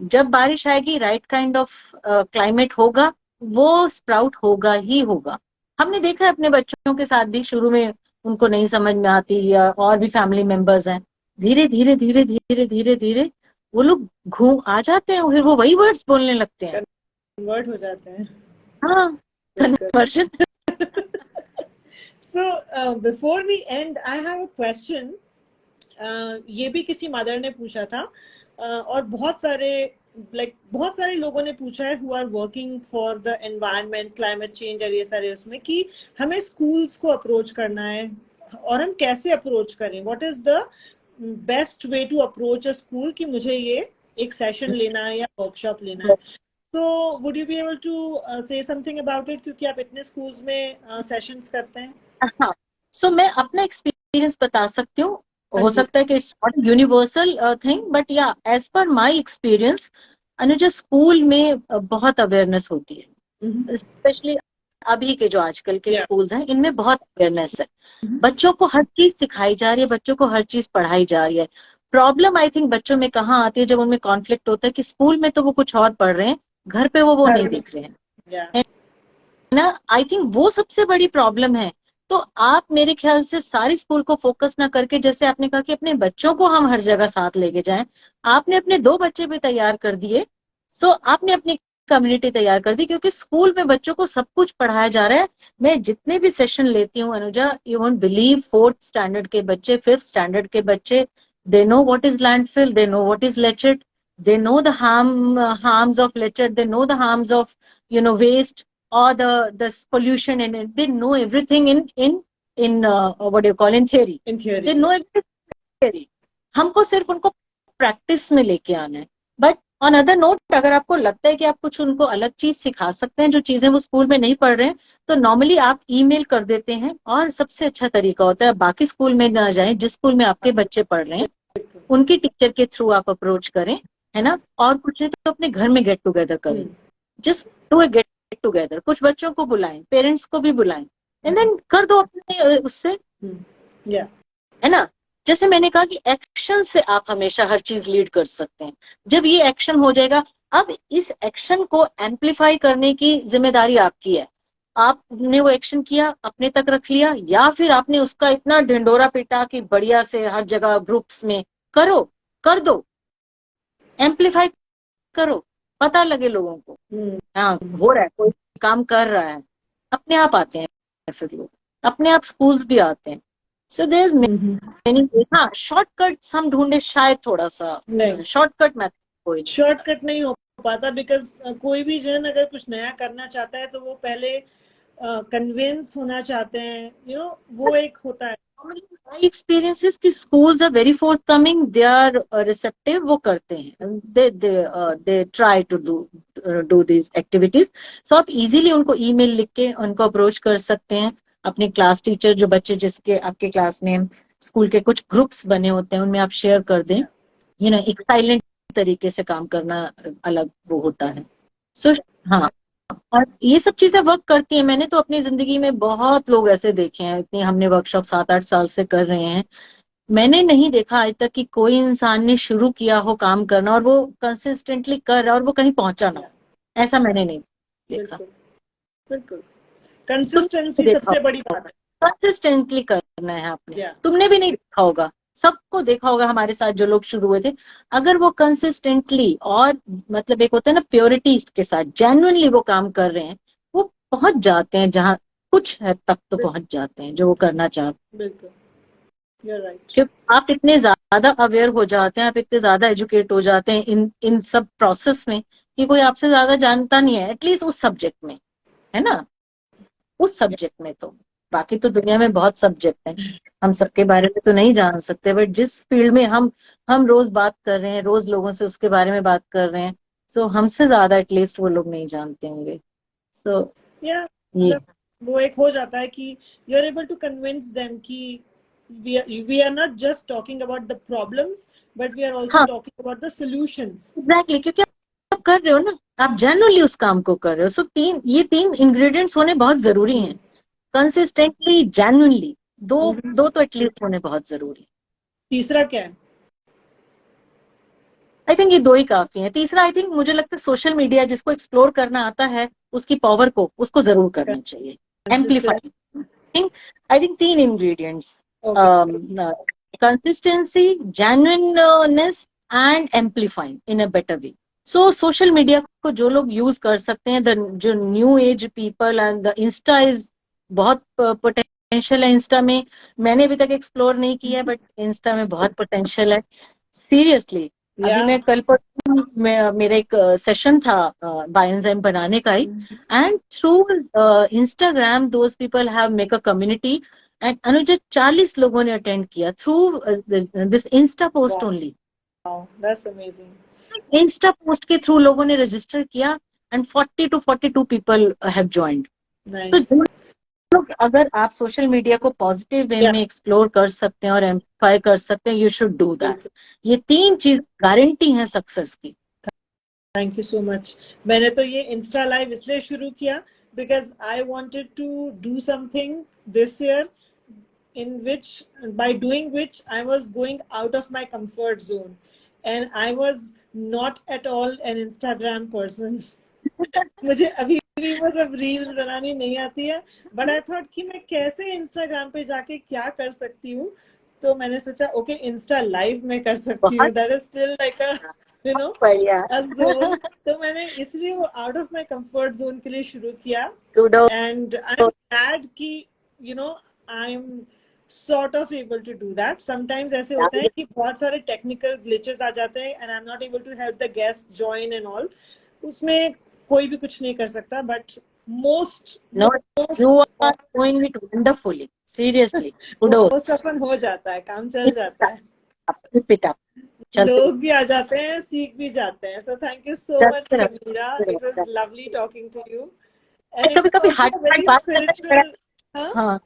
जब बारिश आएगी, राइट काइंड ऑफ क्लाइमेट होगा, वो स्प्राउट होगा ही होगा। हमने देखा है अपने बच्चों के साथ भी, शुरू में उनको नहीं समझ में आती, या और भी फैमिली मेंबर्स हैं, धीरे धीरे धीरे धीरे धीरे धीरे वो लोग घूम आ जाते हैं, फिर वो वही वर्ड्स बोलने लगते हैं, कन्वर्ट हो जाते हैं। हाँ, conversion. So before we end, I have a question. ये भी किसी मदर ने पूछा था, और बहुत सारे लोगों ने पूछा है, who are working for the environment, climate change और ये सारे, उसमें कि हमें schools को approach करना है और हम कैसे approach करें, what is the best way to approach a school कि मुझे ये एक session लेना है या workshop लेना है। So would you be able to say something about it, क्योंकि आप इतने schools में sessions करते हैं। हाँ, सो मैं अपना एक्सपीरियंस बता सकती हूँ। हो सकता है कि it's not universal thing, but या एज पर माय एक्सपीरियंस अनुजा, स्कूल में बहुत अवेयरनेस होती है, स्पेशली अभी के जो आजकल के स्कूल्स हैं, इनमें बहुत अवेयरनेस है। बच्चों को हर चीज सिखाई जा रही है, बच्चों को हर चीज पढ़ाई जा रही है। प्रॉब्लम आई थिंक बच्चों में कहाँ आती है, जब उनमें कॉन्फ्लिक्ट होता है कि स्कूल में तो वो कुछ और पढ़ रहे हैं, घर पे वो नहीं देख रहे हैं, है ना। आई थिंक वो सबसे बड़ी प्रॉब्लम है। तो आप मेरे ख्याल से सारी स्कूल को फोकस ना करके, जैसे आपने कहा कि अपने बच्चों को हम हर जगह साथ लेके जाएं, आपने अपने 2 बच्चे भी तैयार कर दिए, तो आपने अपनी कम्युनिटी तैयार कर दी, क्योंकि स्कूल में बच्चों को सब कुछ पढ़ाया जा रहा है। मैं जितने भी सेशन लेती हूँ Anuja, you won't believe, 4th standard के बच्चे, 5th स्टैंडर्ड के बच्चे, they know what is landfill, they know what is leachate, they know the harms of leachate, they know the harms of waste, or the pollution in it. They know everything in what do you call, in theory. They know everything in theory. हमको सिर्फ उनको practice में लेके आना है। But on other note, अगर आपको लगता है कि आप कुछ उनको अलग चीज सिखा सकते हैं, जो चीजें वो स्कूल में नहीं पढ़ रहे हैं, तो नॉर्मली आप ईमेल कर देते हैं, और सबसे अच्छा तरीका होता है बाकी स्कूल में ना जाएं, जिस स्कूल में आपके बच्चे पढ़ रहे हैं उनकी टीचर के थ्रू आप अप्रोच करें, है ना। और कुछ नहीं तो अपने घर में गेट टुगेदर करें, just do a get together, कुछ बच्चों को बुलाएं, पेरेंट्स को भी बुलाएं, एंड देन कर दो अपने उससे, है ना। जैसे मैंने कहा कि एक्शन से आप हमेशा हर चीज लीड कर सकते हैं। जब ये एक्शन हो जाएगा, अब इस एक्शन को एम्पलीफाई करने की जिम्मेदारी आपकी है। आपने वो एक्शन किया, अपने तक रख लिया, या फिर आपने उसका इतना ढिंडोरा पीटा कि बढ़िया से हर जगह ग्रुप्स में करो, कर दो, एम्पलीफाई करो, पता लगे लोगों को, हाँ हो रहा है, कोई काम कर रहा है, अपने आप आते हैं, फिर लोग अपने आप स्कूल्स भी आते हैं। सो देयर इज मेनी, हाँ शॉर्टकट्स हम ढूंढे, शायद थोड़ा सा शॉर्टकट मेथड, कोई शॉर्टकट नहीं हो पाता, बिकॉज कोई भी जन अगर कुछ नया करना चाहता है तो वो पहले कन्विंस होना चाहते हैं, वो एक होता है। My experiences कि schools are very forthcoming, they are receptive, वो करते हैं, they try to do these activities. So आप easily उनको email लिख के उनको approach कर सकते हैं। अपने क्लास टीचर, जो बच्चे जिसके आपके क्लास में स्कूल के कुछ ग्रुप्स बने होते हैं, उनमें आप शेयर कर दें। एक साइलेंट तरीके से काम करना अलग वो होता है। सो हाँ, और ये सब चीजें वर्क करती हैं। मैंने तो अपनी जिंदगी में बहुत लोग ऐसे देखे हैं, इतनी हमने वर्कशॉप 7-8 साल से कर रहे हैं, मैंने नहीं देखा आज तक कि कोई इंसान ने शुरू किया हो काम करना और वो कंसिस्टेंटली कर रहा और वो कहीं पहुंचा ना, ऐसा मैंने नहीं देखा। बिल्कुल, कंसिस्टेंसी सबसे बड़ी बात है, कंसिस्टेंटली करना है आपने। तुमने भी नहीं देखा होगा, सबको देखा होगा हमारे साथ जो लोग शुरू हुए थे, अगर वो कंसिस्टेंटली और मतलब एक होता है ना प्योरिटी के साथ जेन्युइनली वो काम कर रहे हैं, वो पहुंच जाते हैं जहां कुछ हद तक तो पहुंच जाते हैं जो वो करना चाहते हैं। बिल्कुल, क्योंकि आप इतने ज्यादा अवेयर हो जाते हैं, आप इतने ज्यादा एजुकेट हो जाते हैं इन सब प्रोसेस में कि कोई आपसे ज्यादा जानता नहीं है, एटलीस्ट उस सब्जेक्ट में, है ना। उस सब्जेक्ट में। तो बाकी तो दुनिया में बहुत सब्जेक्ट हैं, हम सबके बारे में तो नहीं जान सकते, बट जिस फील्ड में हम रोज बात कर रहे हैं, रोज लोगों से उसके बारे में बात कर रहे हैं, सो हमसे ज्यादा एटलीस्ट वो लोग नहीं जानते होंगे। सो या ये वो एक हो जाता है कि you are able to convince them कि we are not just talking about the problems but we are also हाँ talking about the solutions. Exactly, क्योंकि आप कर रहे हो ना, आप जेन्युइनली उस काम को कर रहे हो। सो ये तीन इंग्रेडिएंट्स होने बहुत जरूरी हैं, कंसिस्टेंटली, जेन्युइनली, दो दो तो एटलीस्ट होने बहुत जरूरी है। तीसरा क्या है? आई थिंक ये दो ही काफी है। तीसरा आई थिंक मुझे लगता है सोशल मीडिया जिसको एक्सप्लोर करना आता है उसकी पावर को उसको जरूर करना चाहिए। Consistency. एम्पलीफाइंग, आई थिंक तीन ingredients, Okay. Consistency, genuineness and amplifying in a better way. So social media को जो लोग यूज कर सकते हैं, जो new age people, and the Insta is बहुत पोटेंशियल है। इंस्टा में मैंने अभी तक एक्सप्लोर नहीं किया है, बट इंस्टा में बहुत पोटेंशियल है सीरियसली। अभी Yeah. मैं कल पर मेरा एक सेशन था बायोएंजाइम बनाने का ही, and through Instagram those people have make a community, and Anuja 40 लोगों ने अटेंड किया through this insta post only. Wow, that's amazing. Insta post के थ्रू लोगों ने रजिस्टर किया, and 40 to 42 people have joined. तो Nice. जो लोग, अगर आप सोशल मीडिया को पॉजिटिव वे Yeah. में एक्सप्लोर कर सकते हैं और एम्प्लीफाई कर सकते हैं, यू शुड डू दैट। ये तीन चीज गारंटी है सक्सेस की। Thank you so much. मैंने तो ये इंस्टा लाइव इसलिए शुरू किया because I wanted to do something this year in which by doing which I was going out of my comfort zone and I was not at all an Instagram person. मुझे अभी भी वो सब reels बनानी नहीं आती है, but I thought कि मैं कैसे इंस्टाग्राम पे जाके क्या कर सकती हूँ। तो मैंने सोचा ओके इंस्टा लाइव में कर सकती हूँ, बहुत that is still like a you know बढ़िया। A zone. तो मैंने इसलिए वो out of my comfort zone के लिए शुरू किया Kudos. And I am glad कि you know I am sort of able to do that. Sometimes ऐसे होता है कि बहुत सारे technical glitches आ जाते हैं and I'm not able to help the guest join and all. उसमें कोई भी कुछ नहीं कर सकता, but most No, you are doing it wonderfully. Seriously, most kudos. often हो जाता है, काम चल जाता है, Keep it up. चलते लोग भी आ जाते हैं, सीख भी जाते हैं. So thank you so much, चलते Sameera. It was रहो। lovely talking to you. And it कभी was कभी also heart a to heart very बात करना भी spiritual. हाँ हाँ,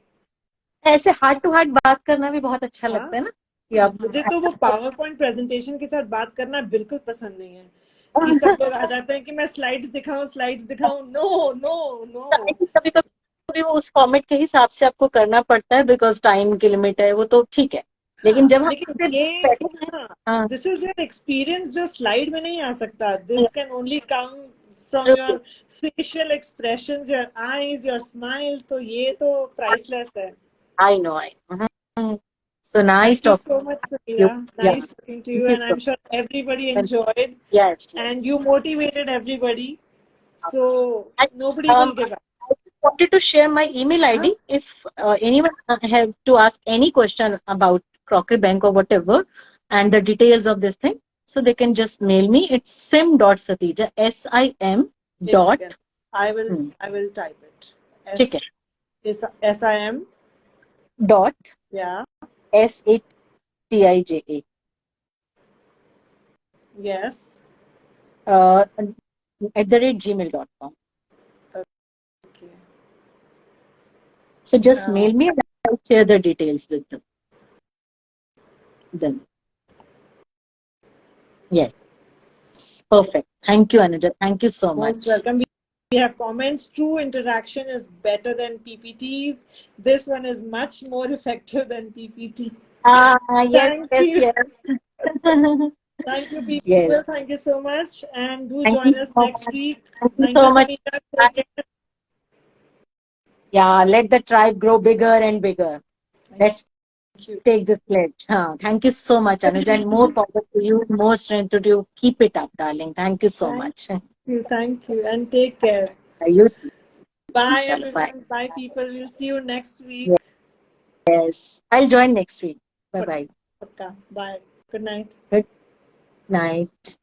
ऐसे हार्ट टू हार्ट बात करना भी बहुत अच्छा हाँ लगता है ना, कि आप मुझे तो वो पावर पॉइंट प्रेजेंटेशन के साथ बात करना बिल्कुल पसंद नहीं है कि सब लोग आ जाते हैं कि मैं स्लाइड्स दिखाऊं. No no no. कभी कभी वो उस फॉर्मेट के हिसाब से आपको करना पड़ता है, बिकॉज टाइम की लिमिट है, वो तो ठीक है। लेकिन जब हम लेकिन सिर्फ ये बैठे हैं, हाँ, हाँ, दिस इज योर एक्सपीरियंस जो स्लाइड में नहीं आ सकता. This can only come from your facial expressions, your eyes, your smile. तो ये तो प्राइसलेस है. I know, I so nice Thank you talking so much, you. Sameera. या Nice talking to you, and I'm sure everybody enjoyed yes, and you motivated everybody. So nobody um, will give up. I wanted to share my email Huh? ID if anyone have to ask any question about Crockery Bank or whatever, and the details of this thing, so they can just mail me. It's sim.satija, SIM एक dot, second. I will type it. ठीक है, SIM. dot Yeah. SATIJA Yes. @gmail.com. Okay. So just mail me and I'll share the details with them. Then. Yes. Perfect. Thank you, Anuja. Thank you so Most much. welcome. We have comments. True interaction is better than PPTs. This one is much more effective than PPT. Yes, Thank yes, you. yes. Thank you, people. Yes. Thank you so much. And do Thank you join us so next much. week. Thank you Thank you, so much. Sameera. Take care. Yeah, let the tribe grow bigger and bigger. Let's Thank you. take this pledge. Thank you so much, Anuja, and more power to you, more strength to you. Keep it up, darling. Thank you so much. Thank you. And take care. You too. Bye, Chalo, bye. everyone. Bye, people. We'll see you next week. Yes. I'll join next week. Bye-bye. Bye. Good night. Good night.